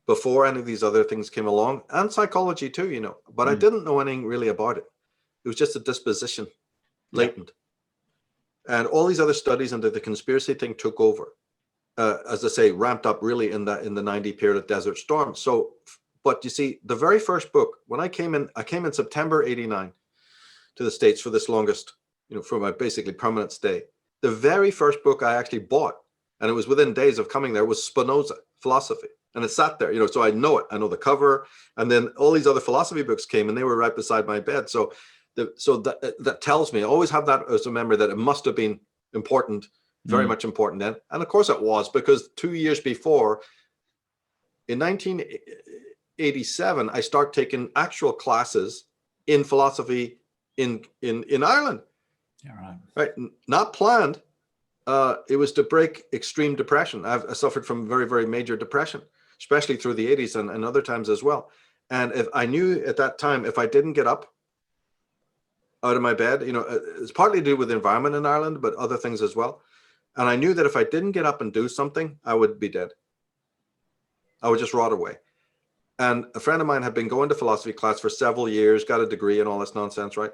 before any of these other things came along, and psychology too, but I didn't know anything really about it. It was just a disposition, latent. And all these other studies into the conspiracy thing took over, as I say, ramped up really in the 90 period of Desert Storm. So, but you see, the very first book, when I came in September 89 to the States for this longest, for my basically permanent stay. The very first book I actually bought, and it was within days of coming there, was Spinoza, philosophy. And it sat there, so I know it. I know the cover. And then all these other philosophy books came and they were right beside my bed. So that tells me, I always have that as a memory, that it must have been important, very much important then. And of course it was, because 2 years before, in 1987, I start taking actual classes in philosophy in Ireland. Yeah, right. Not planned. It was to break extreme depression. I suffered from very, very major depression, especially through the 80s and other times as well. And if I knew at that time, if I didn't get up out of my bed, it's partly to do with the environment in Ireland, but other things as well. And I knew that if I didn't get up and do something, I would be dead. I would just rot away. And a friend of mine had been going to philosophy class for several years, got a degree and all this nonsense, right?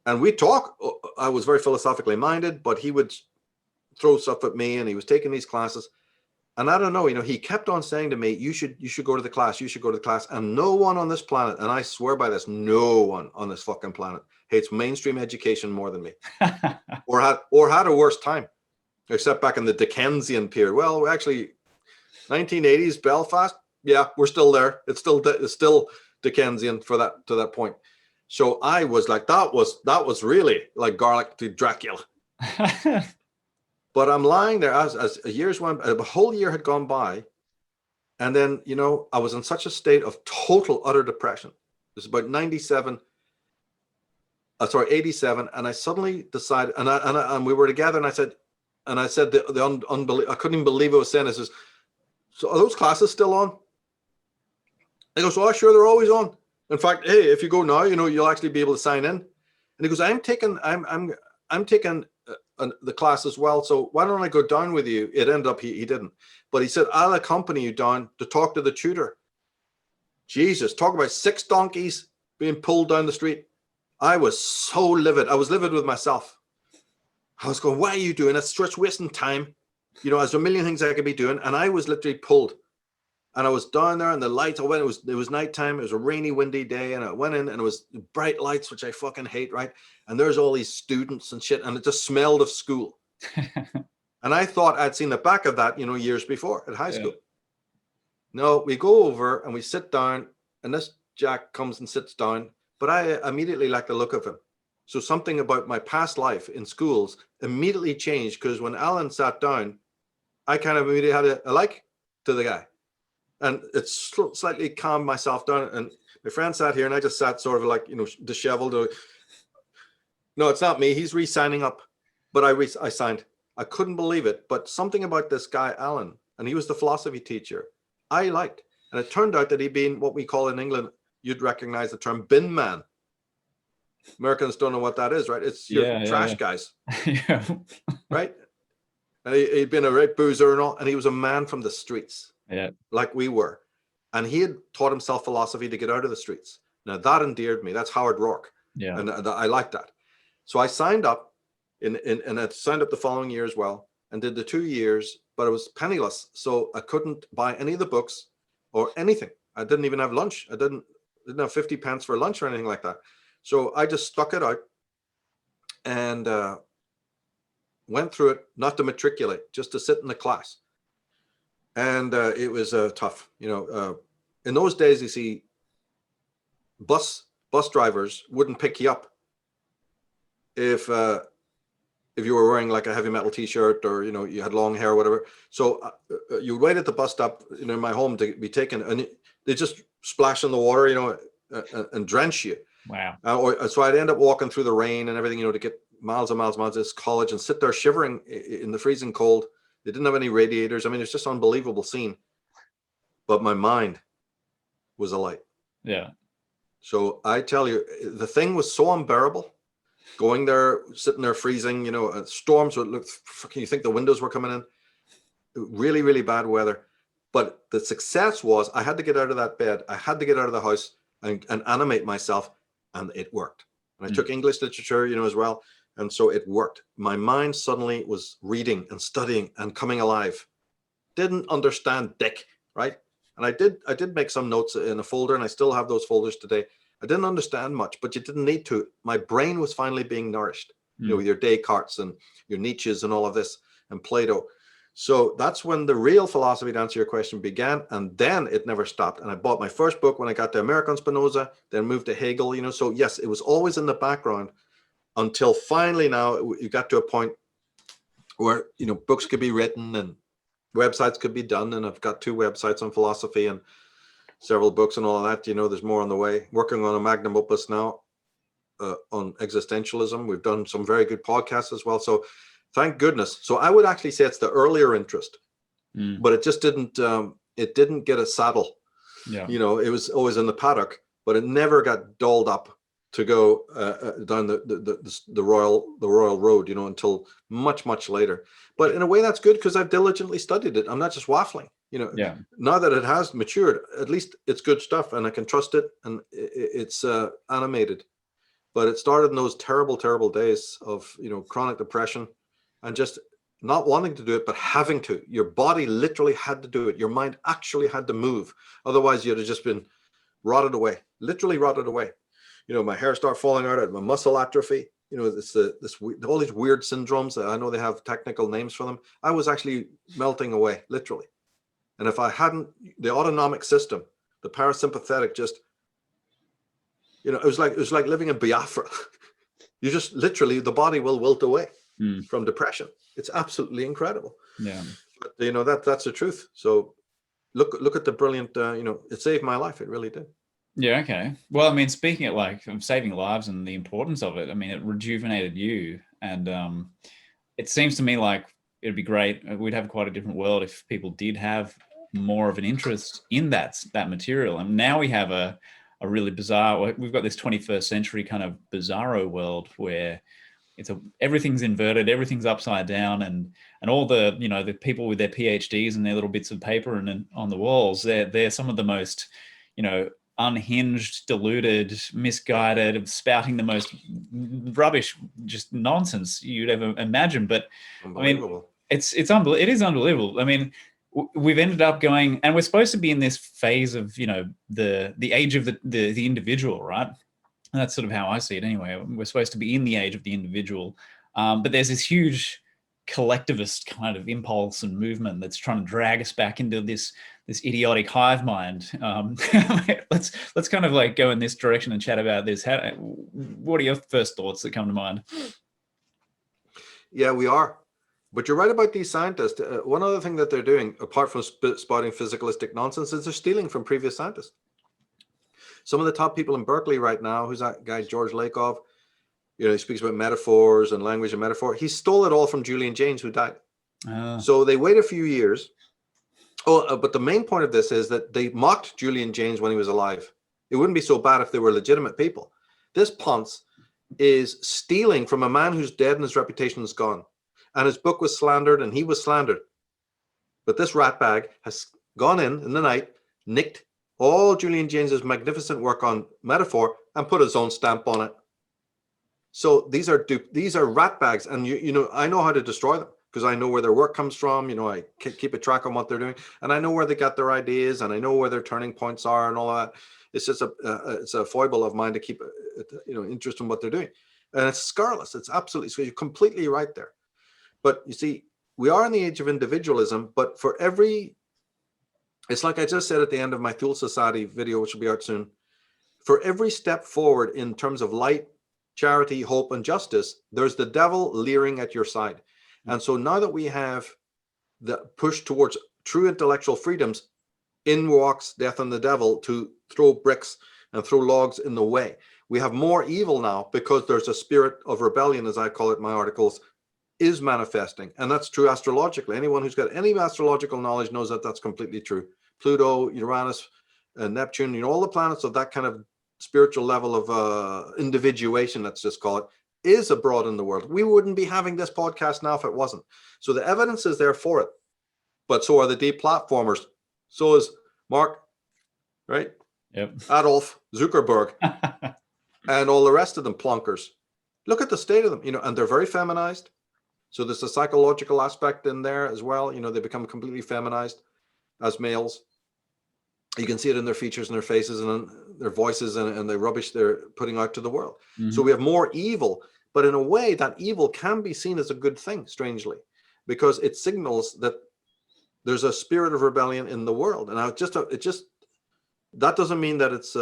And we talk. I was very philosophically minded, but he would throw stuff at me, and he was taking these classes. And I don't know, he kept on saying to me, you should go to the class, you should go to the class. And no one on this planet, and I swear by this, no one on this fucking planet hates mainstream education more than me. or had a worse time, except back in the Dickensian period. Well, actually, 1980s Belfast, yeah, we're still there. It's still Dickensian to that point. So I was like, that was really like garlic to Dracula. But I'm lying there as years went, a whole year had gone by. And then, I was in such a state of total, utter depression. It was about 87. And I suddenly decided, and we were together, and I said the unbelief, I couldn't even believe I was saying this. Is, so are those classes still on? He goes, oh, sure, they're always on. In fact, hey, if you go now, you'll actually be able to sign in. And he goes, I'm taking the class as well. So why don't I go down with you? It ended up, he didn't. But he said, I'll accompany you down to talk to the tutor. Jesus, talk about 6 donkeys being pulled down the street. I was so livid. I was livid with myself. I was going, why are you doing it? It's just wasting time. There's a million things I could be doing. And I was literally pulled. And I was down there, and the lights, it was nighttime. It was a rainy, windy day. And I went in, and it was bright lights, which I fucking hate, right? And there's all these students and shit. And it just smelled of school. And I thought I'd seen the back of that, years before at high school. No, we go over and we sit down, and this Jack comes and sits down, but I immediately like the look of him. So something about my past life in schools immediately changed, because when Alan sat down, I kind of immediately had a like to the guy. And it slightly calmed myself down. And my friend sat here and I just sat sort of like, disheveled. No, it's not me. He's re-signing up. But I signed. I couldn't believe it. But something about this guy, Alan, and he was the philosophy teacher, I liked. And it turned out that he'd been what we call in England, you'd recognize the term bin man. Americans don't know what that is, right? It's your trash guys. Yeah. Right? And he'd been a right boozer and all, and he was a man from the streets. Yeah. Like we were. And he had taught himself philosophy to get out of the streets. Now that endeared me. That's Howard Rourke. Yeah. And I like that. So I signed up and I signed up the following year as well, and did the 2 years, but it was penniless. So I couldn't buy any of the books or anything. I didn't even have lunch. I didn't have 50 pence for lunch or anything like that. So I just stuck it out and went through it, not to matriculate, just to sit in the class. And it was tough. In those days, you see, bus drivers wouldn't pick you up if you were wearing like a heavy metal t-shirt, or you had long hair or whatever. So you wait at the bus stop in my home to be taken, and they just splash in the water, and drench you. Wow. So I'd end up walking through the rain and everything, to get miles and miles and miles to this college, and sit there shivering in the freezing cold. They didn't have any radiators. I mean, it's just an unbelievable scene. But my mind was alight. Yeah. So I tell you, the thing was so unbearable. Going there, sitting there freezing, storms would look, you think the windows were coming in. Really, really bad weather. But the success was I had to get out of that bed. I had to get out of the house and animate myself, and it worked. And I took English literature, as well. And so it worked. My mind suddenly was reading and studying and coming alive. Didn't understand dick, right? And I did make some notes in a folder, and I still have those folders today. I didn't understand much, but you didn't need to. My brain was finally being nourished, with your Descartes and your Nietzsche's and all of this, and Plato. So that's when the real philosophy, to answer your question, began. And then it never stopped. And I bought my first book when I got to American Spinoza, then moved to Hegel, So yes, it was always in the background, until finally now you got to a point where, books could be written and websites could be done. And I've got 2 websites on philosophy and several books and all of that. There's more on the way. Working on a magnum opus now on existentialism. We've done some very good podcasts as well. So thank goodness. So I would actually say it's the earlier interest, but it just didn't get a saddle. Yeah. It was always in the paddock, but it never got dolled up to go down the royal road, until much later. But in a way, that's good, because I've diligently studied it. I'm not just waffling. Yeah. Now that it has matured, at least it's good stuff, and I can trust it, and it's animated. But it started in those terrible days of chronic depression, and just not wanting to do it, but having to. Your body literally had to do it. Your mind actually had to move. Otherwise, you'd have just been rotted away, literally rotted away. My hair started falling out, I had my muscle atrophy. This all these weird syndromes. I know they have technical names for them. I was actually melting away, literally. And if I hadn't, the autonomic system, the parasympathetic, just, it was like living in Biafra. You just literally, the body will wilt away from depression. It's absolutely incredible. Yeah. But that's the truth. So look at the brilliant, it saved my life. It really did. Yeah. Okay. Well, I mean, speaking of saving lives and the importance of it, I mean, it rejuvenated you, and it seems to me like it'd be great. We'd have quite a different world if people did have more of an interest in that material. And now we have a really bizarre. We've got this 21st century kind of bizarro world where everything's inverted, everything's upside down, and all the the people with their PhDs and their little bits of paper and on the walls, they're some of the most unhinged, deluded, misguided, spouting the most rubbish, just nonsense you'd ever imagine. But I mean, it is unbelievable. I mean, we've ended up going, and we're supposed to be in this phase of the age of the individual, right? And that's sort of how I see it anyway. We're supposed to be in the age of the individual, but there's this huge collectivist kind of impulse and movement that's trying to drag us back into this idiotic hive mind. Let's kind of like go in this direction and chat about this. What are your first thoughts that come to mind? Yeah, we are. But you're right about these scientists. One other thing that they're doing, apart from spouting physicalistic nonsense, is they're stealing from previous scientists. Some of the top people in Berkeley right now, who's that guy, George Lakoff, he speaks about metaphors and language and metaphor. He stole it all from Julian Jaynes, who died. So they wait a few years. But the main point of this is that they mocked Julian Jaynes when he was alive. It wouldn't be so bad if they were legitimate people. This Ponce is stealing from a man who's dead and his reputation is gone. And his book was slandered and he was slandered. But this ratbag has gone in the night, nicked all Julian Jaynes's magnificent work on metaphor and put his own stamp on it. So these are ratbags, and I know how to destroy them because I know where their work comes from. I keep a track on what they're doing, and I know where they got their ideas, and I know where their turning points are, and all of that. It's just it's a foible of mine to keep interest in what they're doing, and it's scurrilous. It's absolutely, so you're completely right there. But you see, we are in the age of individualism, but for every, it's like I just said at the end of my Thule Society video, which will be out soon, for every step forward in terms of light, charity, hope, and justice, there's the devil leering at your side. And so now that we have the push towards true intellectual freedoms, in walks death and the devil to throw bricks and throw logs in the way. We have more evil now because there's a spirit of rebellion, as I call it in my articles, is manifesting. And that's true astrologically. Anyone who's got any astrological knowledge knows that that's completely true. Pluto, Uranus, Neptune, all the planets of that kind of spiritual level of individuation, let's just call it, is abroad in the world. We wouldn't be having this podcast now if it wasn't. So the evidence is there for it. But so are the deplatformers. So is Mark, right? Yep. Adolf, Zuckerberg, and all the rest of them plonkers. Look at the state of them, and they're very feminized. So there's a psychological aspect in there as well. They become completely feminized as males. You can see it in their features and their faces and in their voices and the rubbish they're putting out to the world. Mm-hmm. So we have more evil, but in a way that evil can be seen as a good thing, strangely, because it signals that there's a spirit of rebellion in the world. And that doesn't mean that it's,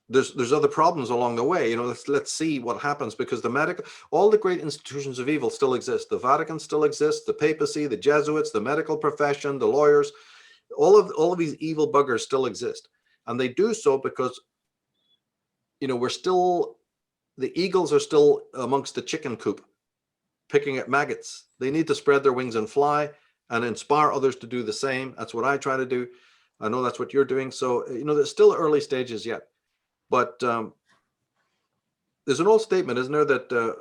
there's other problems along the way. Let's see what happens, because all the great institutions of evil still exist. The Vatican still exists, the papacy, the Jesuits, the medical profession, the lawyers, all of these evil buggers still exist. And they do so because, the eagles are still amongst the chicken coop, picking at maggots. They need to spread their wings and fly and inspire others to do the same. That's what I try to do. I know that's what you're doing. So, there's still early stages yet. But there's an old statement, isn't there, that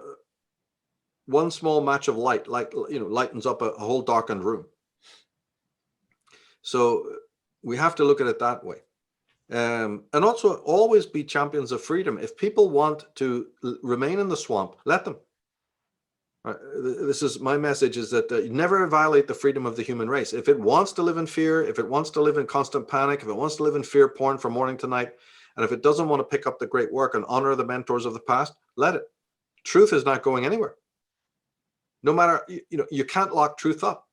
one small match of light, lightens up a whole darkened room. So we have to look at it that way. And also always be champions of freedom. If people want to remain in the swamp, let them. This is my message, is that you never violate the freedom of the human race. If it wants to live in fear, if it wants to live in constant panic, if it wants to live in fear porn from morning to night, and if it doesn't want to pick up the great work and honor the mentors of the past, let it. Truth is not going anywhere. No matter, you can't lock truth up.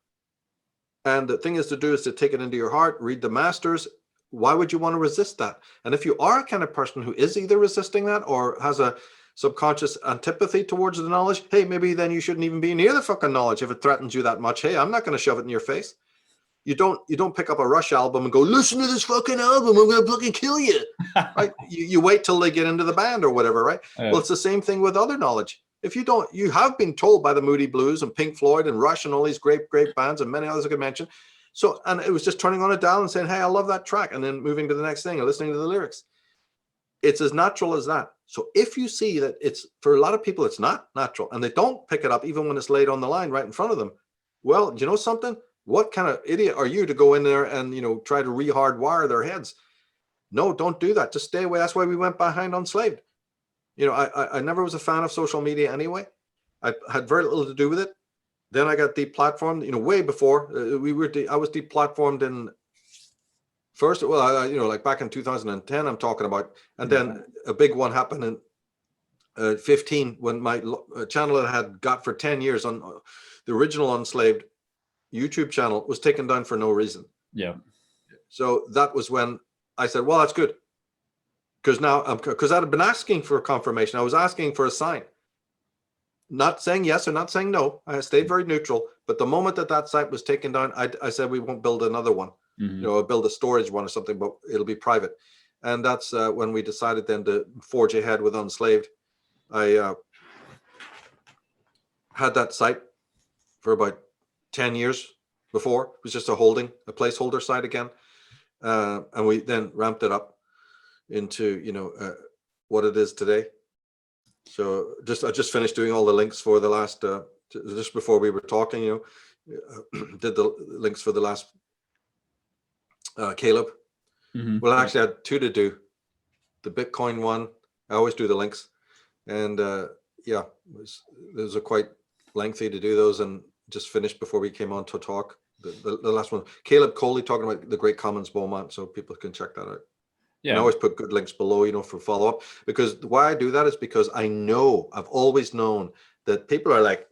And the thing is to take it into your heart, read the masters. Why would you want to resist that? And if you are a kind of person who is either resisting that or has a subconscious antipathy towards the knowledge, hey, maybe then you shouldn't even be near the fucking knowledge if it threatens you that much. Hey, I'm not going to shove it in your face. You don't pick up a Rush album and go, listen to this fucking album, I'm going to fucking kill you. Right? You wait till they get into the band or whatever, right? Yeah. Well, it's the same thing with other knowledge. If you have been told by the Moody Blues and Pink Floyd and Rush and all these great bands and many others I could mention. So, and it was just turning on a dial and saying, hey, I love that track. And then moving to the next thing and listening to the lyrics. It's as natural as that. So if you see that for a lot of people, it's not natural and they don't pick it up even when it's laid on the line right in front of them. Well, you know something? What kind of idiot are you to go in there and, try to re-hardwire their heads? No, don't do that. Just stay away. That's why we went behind Unslaved. I never was a fan of social media anyway. I had very little to do with it. Then I got deplatformed, way before I was deplatformed in first, like back in 2010, I'm talking about. And then a big one happened 15 when my channel that I had got for 10 years on the original Unslaved YouTube channel was taken down for no reason. Yeah. So that was when I said, well, that's good. Because now, because I'd been asking for confirmation. I was asking for a sign. Not saying yes or not saying no. I stayed very neutral. But the moment that site was taken down, I said, we won't build another one. Mm-hmm. You know, build a storage one or something, but it'll be private. And that's when we decided then to forge ahead with Unslaved. I had that site for about 10 years before. It was just a placeholder site again. And we then ramped it up into, you know, what it is today. So I just finished doing all the links for the last, just before we were talking, you know, did the links for the last Caleb. Mm-hmm. Well, actually I had two to do. The Bitcoin one, I always do the links. And yeah, those are quite lengthy to do those, and just finished before we came on to talk. The last one, Caleb Coley talking about the Great Commons Beaumont, so people can check that out. Yeah. And I always put good links below, you know, for follow-up, because why I do that is because I've always known that people are like,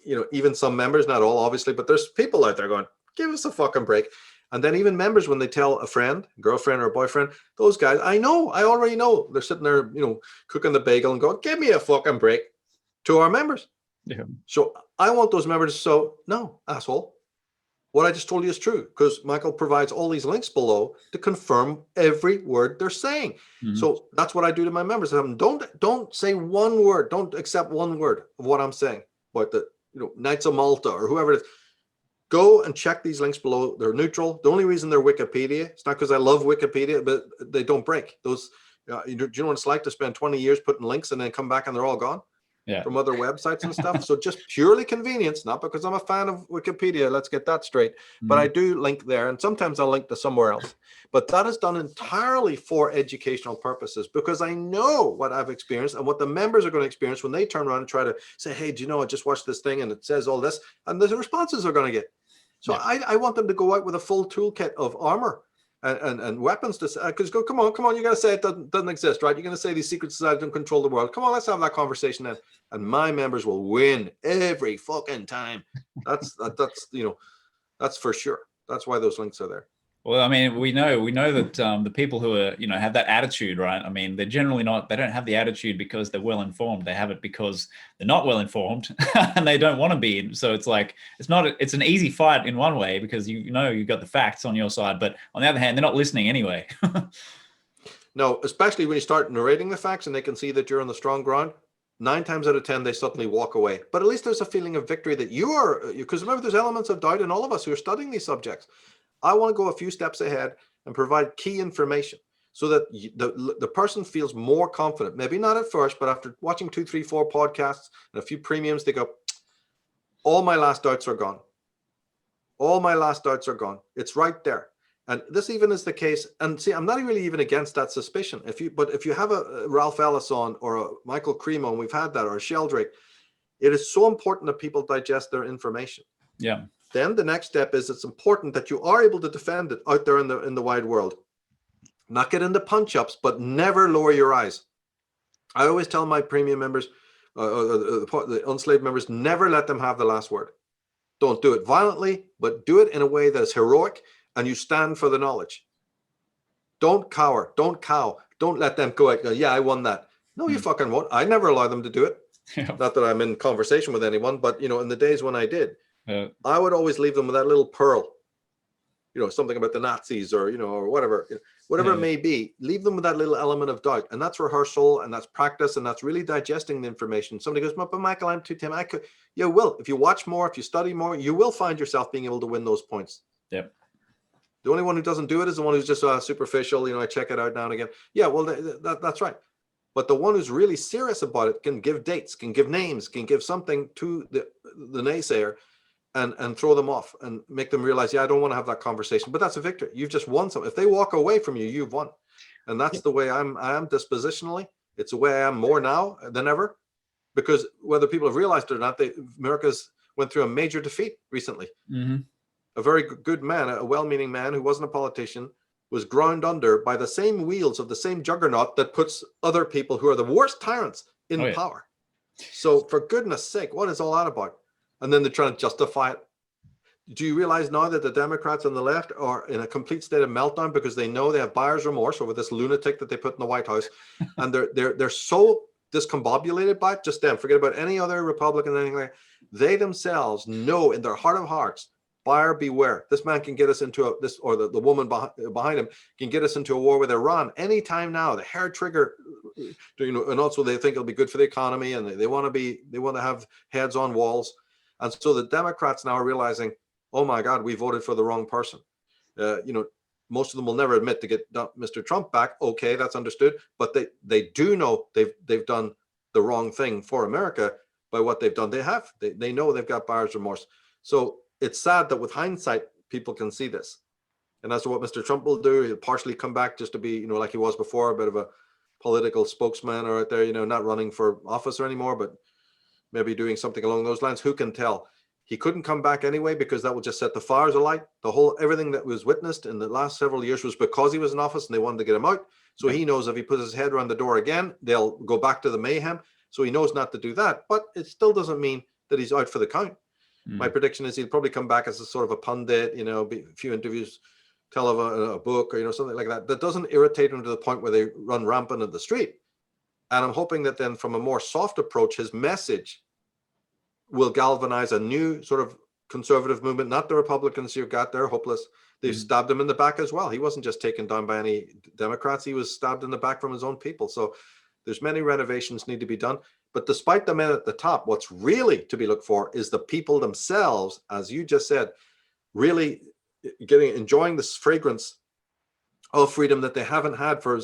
you know, even some members, not all obviously, but there's people out there going, give us a fucking break. And then even members, when they tell a friend, girlfriend or boyfriend, those guys, I already know, they're sitting there, you know, cooking the bagel and going, give me a fucking break, to our members. Yeah. So I want those members to say, no, asshole. What I just told you is true, because Michael provides all these links below to confirm every word they're saying. Mm-hmm. So that's what I do to my members. Don't say one word. Don't accept one word of what I'm saying. What the, you know, Knights of Malta or whoever it is. Go and check these links below. They're neutral. The only reason they're Wikipedia, it's not because I love Wikipedia, but they don't break. Those, do you know what it's like to spend 20 years putting links and then come back and they're all gone? Yeah. From other websites and stuff. So just purely convenience, not because I'm a fan of Wikipedia, let's get that straight. Mm-hmm. But I do link there, and sometimes I'll link to somewhere else. But that is done entirely for educational purposes, because I know what I've experienced and what the members are going to experience when they turn around and try to say, hey, do you know, I just watched this thing and it says all this, and the responses are going to get. So yeah. I want them to go out with a full toolkit of armor and weapons to say, because come on, you got to say it doesn't exist, right? You're going to say these secret societies don't control the world. Come on, let's have that conversation then. And my members will win every fucking time. That's you know, that's for sure. That's why those links are there. Well, I mean, we know that the people who are, you know, have that attitude, right? I mean, they're generally they don't have the attitude because they're well informed. They have it because they're not well informed and they don't want to be. So it's like, it's an easy fight in one way, because you know you've got the facts on your side, but on the other hand, they're not listening anyway. No, especially when you start narrating the facts and they can see that you're on the strong ground. 9 times out of 10, they suddenly walk away. But at least there's a feeling of victory that because remember, there's elements of doubt in all of us who are studying these subjects. I want to go a few steps ahead and provide key information so that the person feels more confident. Maybe not at first, but after watching 2, 3, 4 podcasts and a few premiums, they go, all my last doubts are gone. All my last doubts are gone. It's right there. And this even is the case. And see, I'm not really even against that suspicion. If you have a Ralph Ellis on or a Michael Cremo, and we've had that, or a Sheldrake, it is so important that people digest their information. Yeah. Then the next step is, it's important that you are able to defend it out there in the wide world. Not get into punch-ups, but never lower your eyes. I always tell my premium members, the unslaved members, never let them have the last word. Don't do it violently, but do it in a way that is heroic, and you stand for the knowledge. Don't cower. Don't cow. Don't let them go, yeah, I won that. No, you fucking won't. I never allow them to do it. Yeah. Not that I'm in conversation with anyone, but, you know, in the days when I did, I would always leave them with that little pearl, you know, something about the Nazis or, you know, or whatever it may be. Leave them with that little element of doubt. And that's rehearsal, and that's practice, and that's really digesting the information. Somebody goes, but Michael, I'm too timid. You will. If you watch more, if you study more, you will find yourself being able to win those points. Yep. The only one who doesn't do it is the one who's just superficial. You know, I check it out now and again. Yeah, well, that's right. But the one who's really serious about it can give dates, can give names, can give something to the naysayer, and throw them off and make them realize, yeah, I don't want to have that conversation. But that's a victory. You've just won something. If they walk away from you, you've won. And that's the way I am dispositionally. It's the way I am more now than ever, because whether people have realized it or not, America's went through a major defeat recently. Mm-hmm. A very good man, a well-meaning man who wasn't a politician, was ground under by the same wheels of the same juggernaut that puts other people who are the worst tyrants in Oh, yeah. power. So for goodness sake, what is all that about? And then they're trying to justify it. Do you realize now that the Democrats on the left are in a complete state of meltdown because they know they have buyer's remorse over this lunatic that they put in the White House, and they're so discombobulated by it, just them, forget about any other Republican, anything like that. They themselves know in their heart of hearts, buyer beware. This man can get us into this, or the woman behind him can get us into a war with Iran anytime now. The hair trigger, and also they think it'll be good for the economy, and they want to have heads on walls. And so the Democrats now are realizing, oh my God, we voted for the wrong person. Most of them will never admit to get Mr. Trump back. Okay, that's understood. But they do know they've done the wrong thing for America by what they've done. They know they've got buyer's remorse. So it's sad that with hindsight, people can see this. And that's what Mr. Trump will do. He'll partially come back just to be, like he was before, a bit of a political spokesman or out there, not running for office or anymore, but maybe doing something along those lines. Who can tell? He couldn't come back anyway because that would just set the fires alight. Everything that was witnessed in the last several years was because he was in office and they wanted to get him out. So he knows if he puts his head around the door again, they'll go back to the mayhem. So he knows not to do that. But it still doesn't mean that he's out for the count. My prediction is he'll probably come back as a sort of a pundit, a few interviews, tell a book or, something like that. That doesn't irritate him to the point where they run rampant in the street. And I'm hoping that then from a more soft approach, his message will galvanize a new sort of conservative movement, not the Republicans you've got there, hopeless. They've stabbed him in the back as well. He wasn't just taken down by any Democrats. He was stabbed in the back from his own people. So there's many renovations need to be done. But despite the men at the top, what's really to be looked for is the people themselves, as you just said, really enjoying this fragrance of freedom that they haven't had for,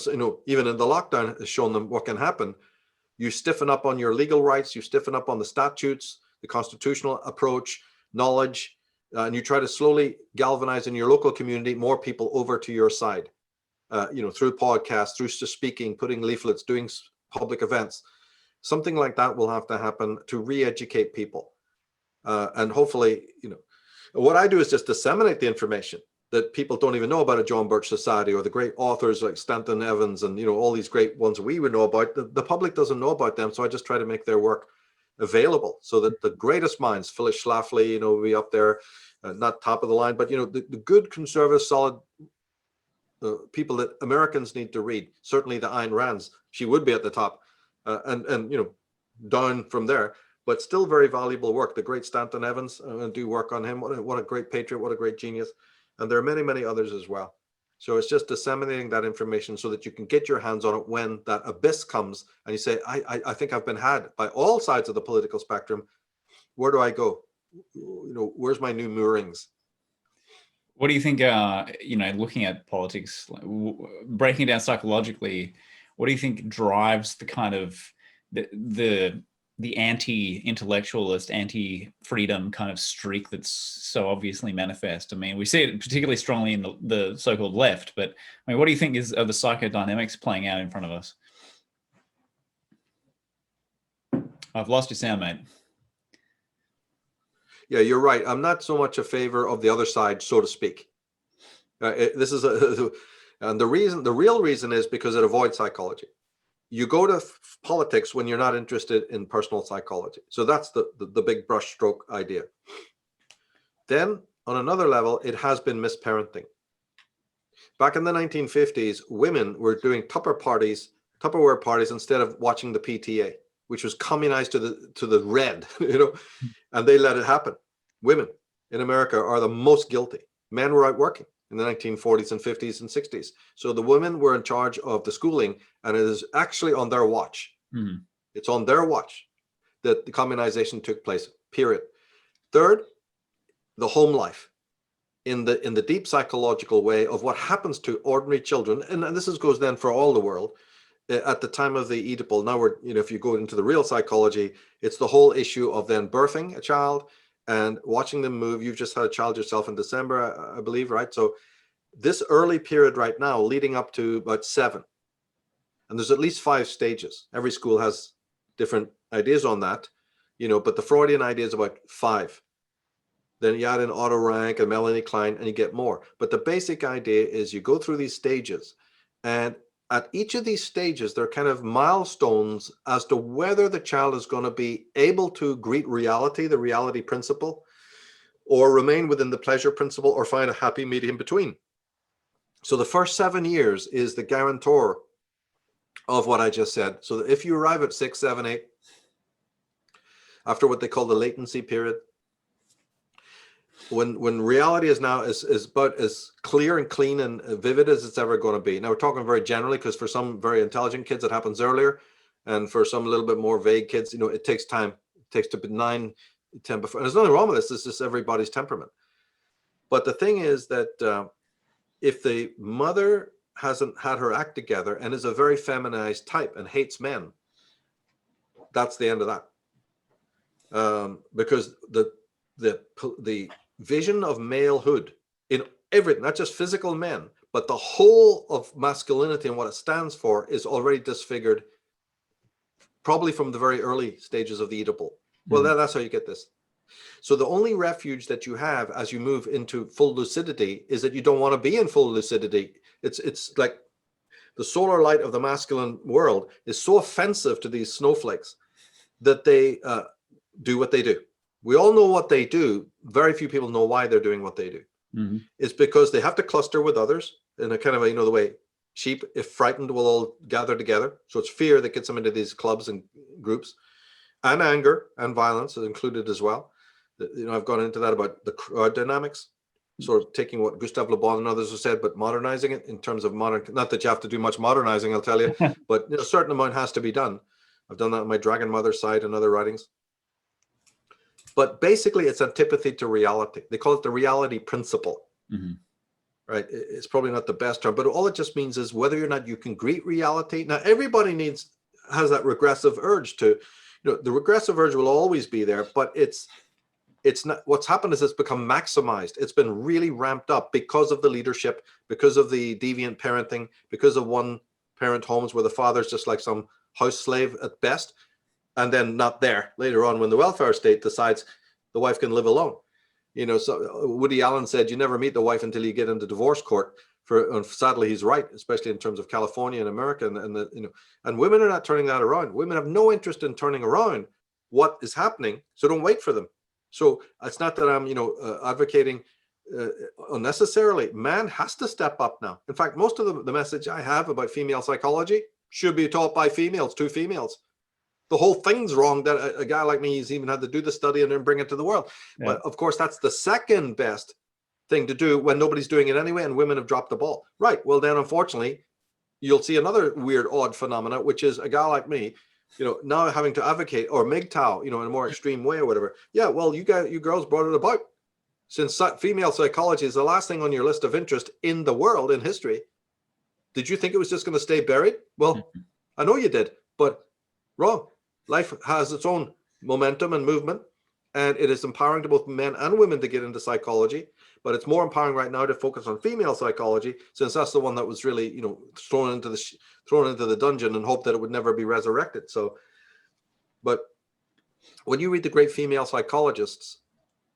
even in the lockdown has shown them what can happen. You stiffen up on your legal rights, you stiffen up on the statutes, the constitutional approach, knowledge, and you try to slowly galvanize in your local community more people over to your side, through podcasts, through speaking, putting leaflets, doing public events. Something like that will have to happen to re-educate people. And hopefully, what I do is just disseminate the information that people don't even know about a John Birch Society or the great authors like Stanton Evans and, all these great ones we would know about. The public doesn't know about them. So I just try to make their work available so that the greatest minds, Phyllis Schlafly, will be up there, not top of the line, but, the good conservative, solid people that Americans need to read. Certainly the Ayn Rand's, she would be at the top and down from there, but still very valuable work. The great Stanton Evans, do work on him. What a great patriot, what a great genius. And there are many, many others as well. So it's just disseminating that information so that you can get your hands on it when that abyss comes and you say, I think I've been had by all sides of the political spectrum. Where do I go? Where's my new moorings? What do you think, looking at politics, breaking it down psychologically, what do you think drives the kind of the anti-intellectualist, anti-freedom kind of streak that's so obviously manifest? I mean, we see it particularly strongly in the so-called left, but I mean, what do you think are the psychodynamics playing out in front of us? I've lost your sound, mate. Yeah, you're right. I'm not so much a favor of the other side, so to speak. And the real reason is because it avoids psychology. You go to politics when you're not interested in personal psychology. So that's the big brushstroke idea. Then on another level, it has been misparenting. Back in the 1950s, women were doing Tupperware parties instead of watching the PTA, which was communized to the red, and they let it happen. Women in America are the most guilty. Men were out working in the 1940s and 50s and 60s. So the women were in charge of the schooling, and it is actually on their watch. Mm-hmm. It's on their watch that the communization took place, period. Third, the home life in the deep psychological way of what happens to ordinary children. And this goes then for all the world at the time of the Oedipal. Now if you go into the real psychology, it's the whole issue of then birthing a child and watching them move. You've just had a child yourself in December, I believe, right? So this early period right now, leading up to about 7, and there's at least 5 stages. Every school has different ideas on that, but the Freudian idea is about 5. Then you add in Otto Rank and Melanie Klein and you get more. But the basic idea is you go through these stages, and at each of these stages, they're kind of milestones as to whether the child is going to be able to greet reality, the reality principle, or remain within the pleasure principle, or find a happy medium between. So the first 7 years is the guarantor of what I just said. So that if you arrive at 6, 7, 8, after what they call the latency period, when reality is now is about as clear and clean and vivid as it's ever going to be. Now we're talking very generally, because for some very intelligent kids it happens earlier, and for some a little bit more vague kids, it takes time. It takes to be 9, 10 before. And there's nothing wrong with this. It's just everybody's temperament. But the thing is that if the mother hasn't had her act together and is a very feminized type and hates men, that's the end of that. Because the vision of malehood in everything, not just physical men, but the whole of masculinity and what it stands for, is already disfigured, probably from the very early stages of the Oedipal. Well, that's how you get this. So the only refuge that you have as you move into full lucidity is that you don't want to be in full lucidity. It's like the solar light of the masculine world is so offensive to these snowflakes that they do what they do. We all know what they do. Very few people know why they're doing what they do. It's because they have to cluster with others in a kind of the way sheep, if frightened, will all gather together. So it's fear that gets them into these clubs and groups, and anger and violence is included as well. I've gone into that about the crowd dynamics, sort of taking what Gustave Le Bon and others have said, but modernizing it in terms of modern. Not that you have to do much modernizing, I'll tell you, but a certain amount has to be done. I've done that on my Dragon Mother side and other writings. But basically, it's antipathy to reality. They call it the reality principle. Right? It's probably not the best term, but all it just means is whether or not you can greet reality. Now, everybody has that regressive urge to, the regressive urge will always be there, but it's not. What's happened is it's become maximized. It's been really ramped up because of the leadership, because of the deviant parenting, because of one-parent homes where the father's just like some house slave at best, and then not there later on when the welfare state decides the wife can live alone. So Woody Allen said, you never meet the wife until you get into divorce court. And sadly, he's right, especially in terms of California and America, and women are not turning that around. Women have no interest in turning around what is happening, so don't wait for them. So it's not that I'm, advocating unnecessarily. Man has to step up now. In fact, most of the message I have about female psychology should be taught by females, to females. The whole thing's wrong that a guy like me has even had to do the study and then bring it to the world. Yeah. But of course, that's the second best thing to do when nobody's doing it anyway and women have dropped the ball. Right. Well, then, unfortunately, you'll see another weird, odd phenomena, which is a guy like me, now having to advocate, or MGTOW, in a more extreme way or whatever. Yeah, well, you girls brought it about. Since female psychology is the last thing on your list of interest in the world, in history, did you think it was just going to stay buried? Well, I know you did, but wrong. Life has its own momentum and movement, and it is empowering to both men and women to get into psychology. But it's more empowering right now to focus on female psychology, since that's the one that was really, thrown into the dungeon and hoped that it would never be resurrected. So, but when you read the great female psychologists,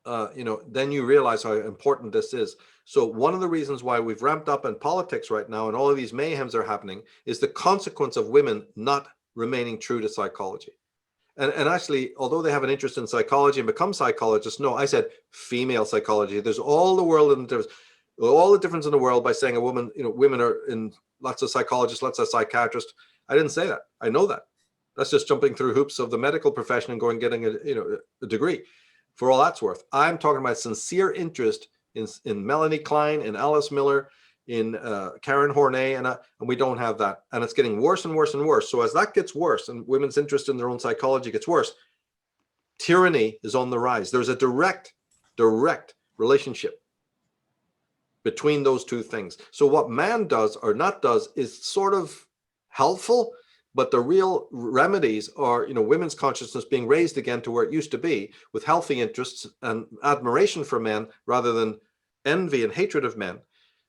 then you realize how important this is. So one of the reasons why we've ramped up in politics right now and all of these mayhems are happening is the consequence of women not remaining true to psychology. And actually, although they have an interest in psychology and become psychologists, no, I said female psychology. There's all the difference in the world by saying a woman, women are in lots of psychologists, lots of psychiatrists. I didn't say that. I know that. That's just jumping through hoops of the medical profession and getting a degree. For all that's worth, I'm talking about sincere interest in Melanie Klein, in Alice Miller, in Karen Horney, and we don't have that, and it's getting worse and worse and worse. So as that gets worse and women's interest in their own psychology gets worse, tyranny is on the rise. There's a direct relationship between those two things. So what man does or not does is sort of helpful, but the real remedies are, women's consciousness being raised again to where it used to be, with healthy interests and admiration for men rather than envy and hatred of men.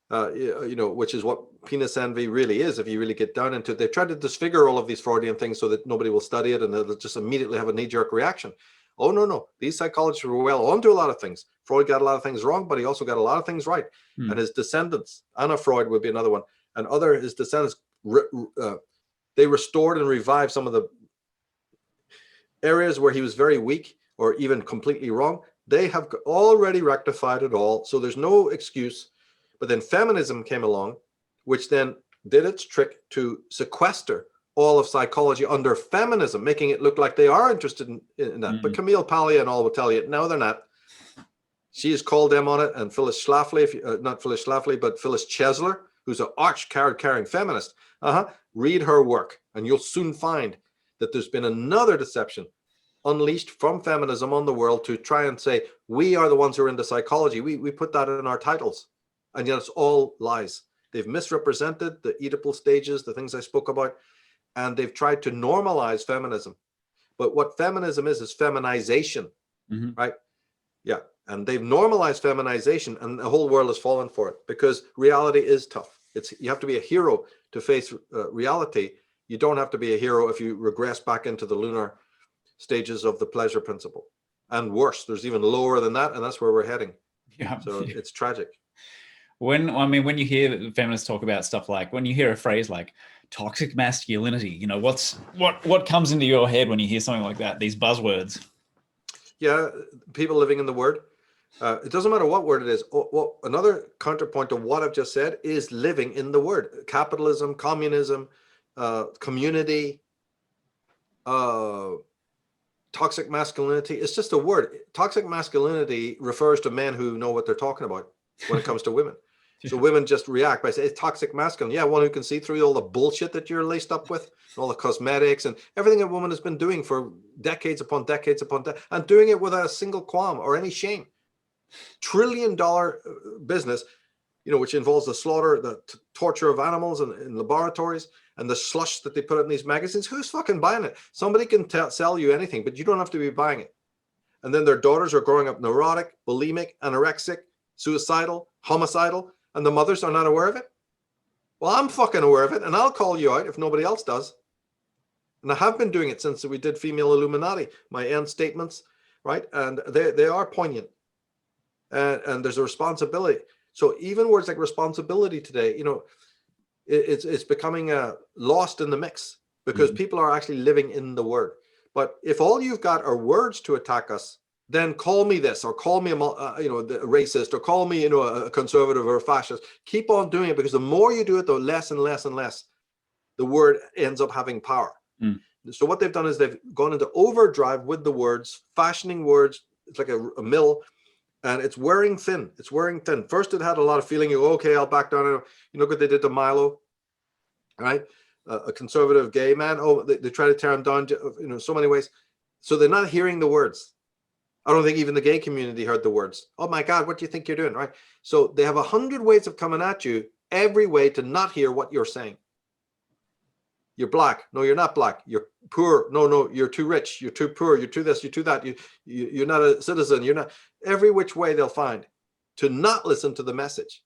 Which is what penis envy really is. If you really get down into it, they try to disfigure all of these Freudian things so that nobody will study it and they'll just immediately have a knee-jerk reaction. Oh, no. These psychologists were well onto a lot of things. Freud got a lot of things wrong, but he also got a lot of things right. And his descendants, Anna Freud would be another one, and his descendants they restored and revived some of the areas where he was very weak or even completely wrong. They have already rectified it all, so there's no excuse. But then feminism came along, which then did its trick to sequester all of psychology under feminism, making it look like they are interested in that. But Camille Paglia and all will tell you, no, they're not. She has called them on it, and Phyllis Schlafly, not Phyllis Schlafly, but Phyllis Chesler, who's an arch card-carrying feminist. Read her work, and you'll soon find that there's been another deception unleashed from feminism on the world to try and say, we are the ones who are into psychology. We put that in our titles, and yet it's all lies. They've misrepresented the Oedipal stages, the things I spoke about, and they've tried to normalize feminism. But what feminism is feminization, right? Yeah. And they've normalized feminization, and the whole world has fallen for it because reality is tough. You have to be a hero to face reality. You don't have to be a hero if you regress back into the lunar stages of the pleasure principle. And worse, there's even lower than that, and that's where we're heading. Yeah. So it's tragic. When you hear feminists talk about stuff like, when you hear a phrase like toxic masculinity, what comes into your head when you hear something like that, these buzzwords? Yeah, people living in the word. It doesn't matter what word it is. Another counterpoint to what I've just said is living in the word. Capitalism, communism, community, toxic masculinity. It's just a word. Toxic masculinity refers to men who know what they're talking about when it comes to women. So women just react by saying, it's toxic masculine. Yeah, one who can see through all the bullshit that you're laced up with, and all the cosmetics and everything a woman has been doing for decades upon decades upon decades, and doing it without a single qualm or any shame. $1 trillion business, which involves the slaughter, the torture of animals in laboratories, and the slush that they put in these magazines. Who's fucking buying it? Somebody can sell you anything, but you don't have to be buying it. And then their daughters are growing up neurotic, bulimic, anorexic, suicidal, homicidal, and the mothers are not aware of it. Well, I'm fucking aware of it, and I'll call you out if nobody else does. And I have been doing it since we did Female Illuminati, my end statements, right? And they are poignant. And there's a responsibility. So even words like responsibility today, it's becoming lost in the mix because people are actually living in the word. But if all you've got are words to attack us, then call me this, or call me a racist, or call me a conservative or a fascist. Keep on doing it, because the more you do it, the less and less and less the word ends up having power. So what they've done is they've gone into overdrive with the words, fashioning words. It's like a mill. And it's wearing thin. It's wearing thin. First, it had a lot of feeling. You go, okay, I'll back down. Look what they did to Milo, right? A conservative gay man. Oh, they try to tear him down, so many ways. So they're not hearing the words. I don't think even the gay community heard the words. Oh my God, what do you think you're doing, right? So they have 100 ways of coming at you, every way to not hear what you're saying. You're black. No, you're not black. You're poor. No, you're too rich. You're too poor. You're too this. You're too that. You're not a citizen. You're not. Every which way they'll find to not listen to the message.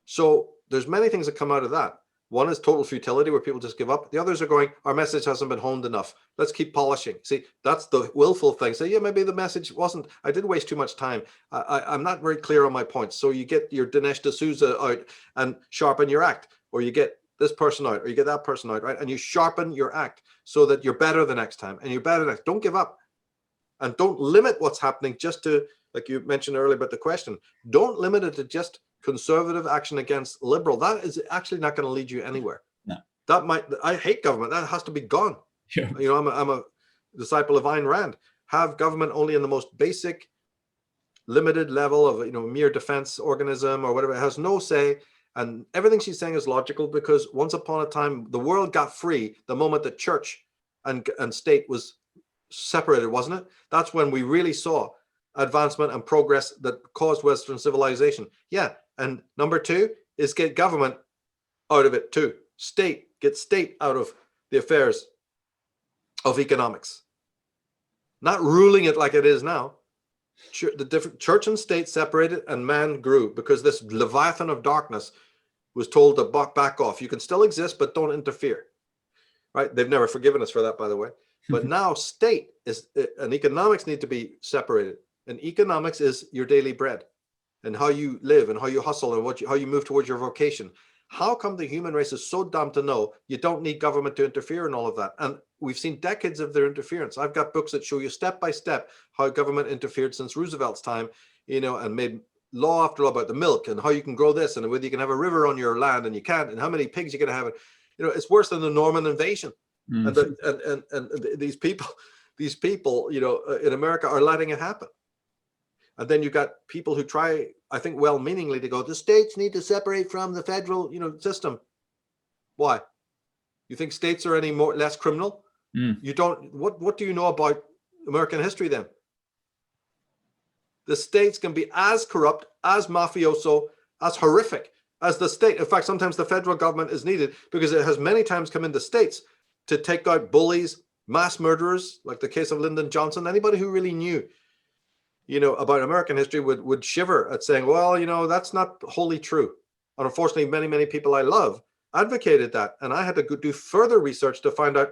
So there's many things that come out of that. One is total futility, where people just give up. The others are going, our message hasn't been honed enough. Let's keep polishing. See, that's the willful thing. Say, yeah, maybe the message wasn't, I did waste too much time. I'm not very clear on my points. So you get your Dinesh D'Souza out and sharpen your act, or you get this person out, or you get that person out, right? And you sharpen your act so that you're better the next time, and you're better next. Don't give up, and don't limit what's happening just to, like you mentioned earlier about the question, don't limit it to just conservative action against liberal. That is actually not going to lead you anywhere. No. I hate government. That has to be gone. Yeah. I'm a disciple of Ayn Rand. Have government only in the most basic, limited level of, mere defense organism or whatever. It has no say. And everything she's saying is logical, because once upon a time, the world got free the moment that church and state was separated, wasn't it? That's when we really saw advancement and progress that caused Western civilization. Yeah. And number two is get government out of it too. Get state out of the affairs of economics. Not ruling it like it is now. The different church and state separated, and man grew, because this leviathan of darkness was told to back off. You can still exist, but don't interfere. Right? They've never forgiven us for that, by the way. But now state and economics need to be separated. And economics is your daily bread, and how you live, and how you hustle, and how you move towards your vocation. How come the human race is so dumb to know you don't need government to interfere in all of that? And we've seen decades of their interference. I've got books that show you step by step how government interfered since Roosevelt's time, and made law after law about the milk and how you can grow this and whether you can have a river on your land and you can't, and how many pigs you can have. It's worse than the Norman invasion. And these people, in America are letting it happen. And then you've got people who try, I think, well-meaningly to go, the states need to separate from the federal, system. Why? You think states are any less criminal? You don't. What do you know about American history then? The states can be as corrupt, as mafioso, as horrific as the state. In fact, sometimes the federal government is needed because it has many times come into states to take out bullies, mass murderers, like the case of Lyndon Johnson. Anybody who really knew about American history would shiver at saying, well, that's not wholly true. And unfortunately, many, many people I love advocated that. And I had to go do further research to find out,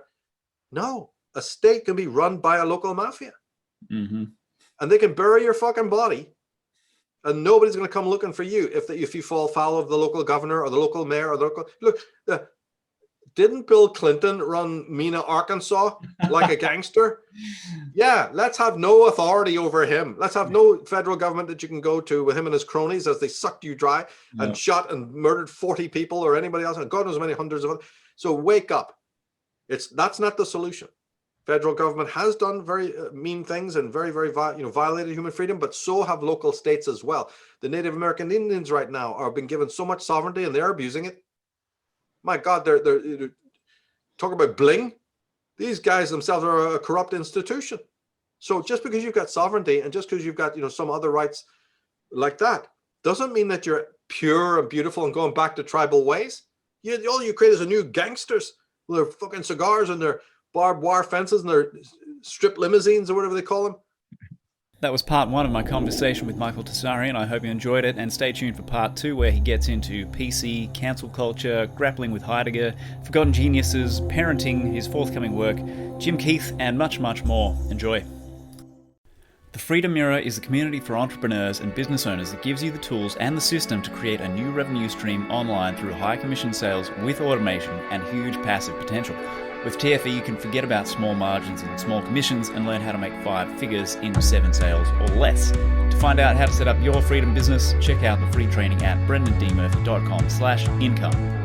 no, a state can be run by a local mafia. And they can bury your fucking body and nobody's going to come looking for you if you fall foul of the local governor or the local mayor or the local... Look, didn't Bill Clinton run Mena, Arkansas like a gangster? Yeah, let's have no authority over him. Let's have no federal government that you can go to with him and his cronies as they sucked you dry and shot and murdered 40 people or anybody else. And God knows how many hundreds of others. So wake up. That's not the solution. Federal government has done very mean things and very, very, violated human freedom, but so have local states as well. The Native American Indians right now are being given so much sovereignty and they're abusing it. My God, they're talk about bling. These guys themselves are a corrupt institution. So just because you've got sovereignty and just because you've got some other rights like that doesn't mean that you're pure and beautiful and going back to tribal ways. All you create is a new gangsters with their fucking cigars and their barbed wire fences and their strip limousines or whatever they call them. That was part one of my conversation with Michael Tsarion. I hope you enjoyed it, and stay tuned for part two, where he gets into PC, cancel culture, grappling with Heidegger, forgotten geniuses, parenting, his forthcoming work, Jim Keith, and much, much more. Enjoy. The Freedom Mirror is a community for entrepreneurs and business owners that gives you the tools and the system to create a new revenue stream online through high commission sales with automation and huge passive potential. With TFE, you can forget about small margins and small commissions and learn how to make 5 figures in 7 sales or less. To find out how to set up your freedom business, check out the free training at brendandmurphy.com/income.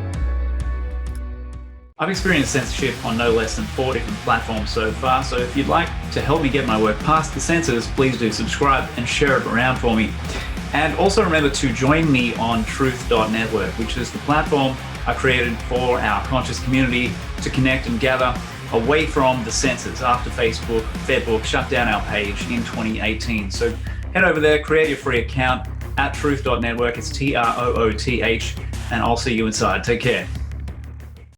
I've experienced censorship on no less than 4 different platforms so far, so if you'd like to help me get my work past the censors, please do subscribe and share it around for me. And also remember to join me on Truth.network, which is the platform I created for our conscious community to connect and gather away from the censors after Facebook shut down our page in 2018. So head over there, create your free account at Truth.network. It's TROOTH, and I'll see you inside. Take care.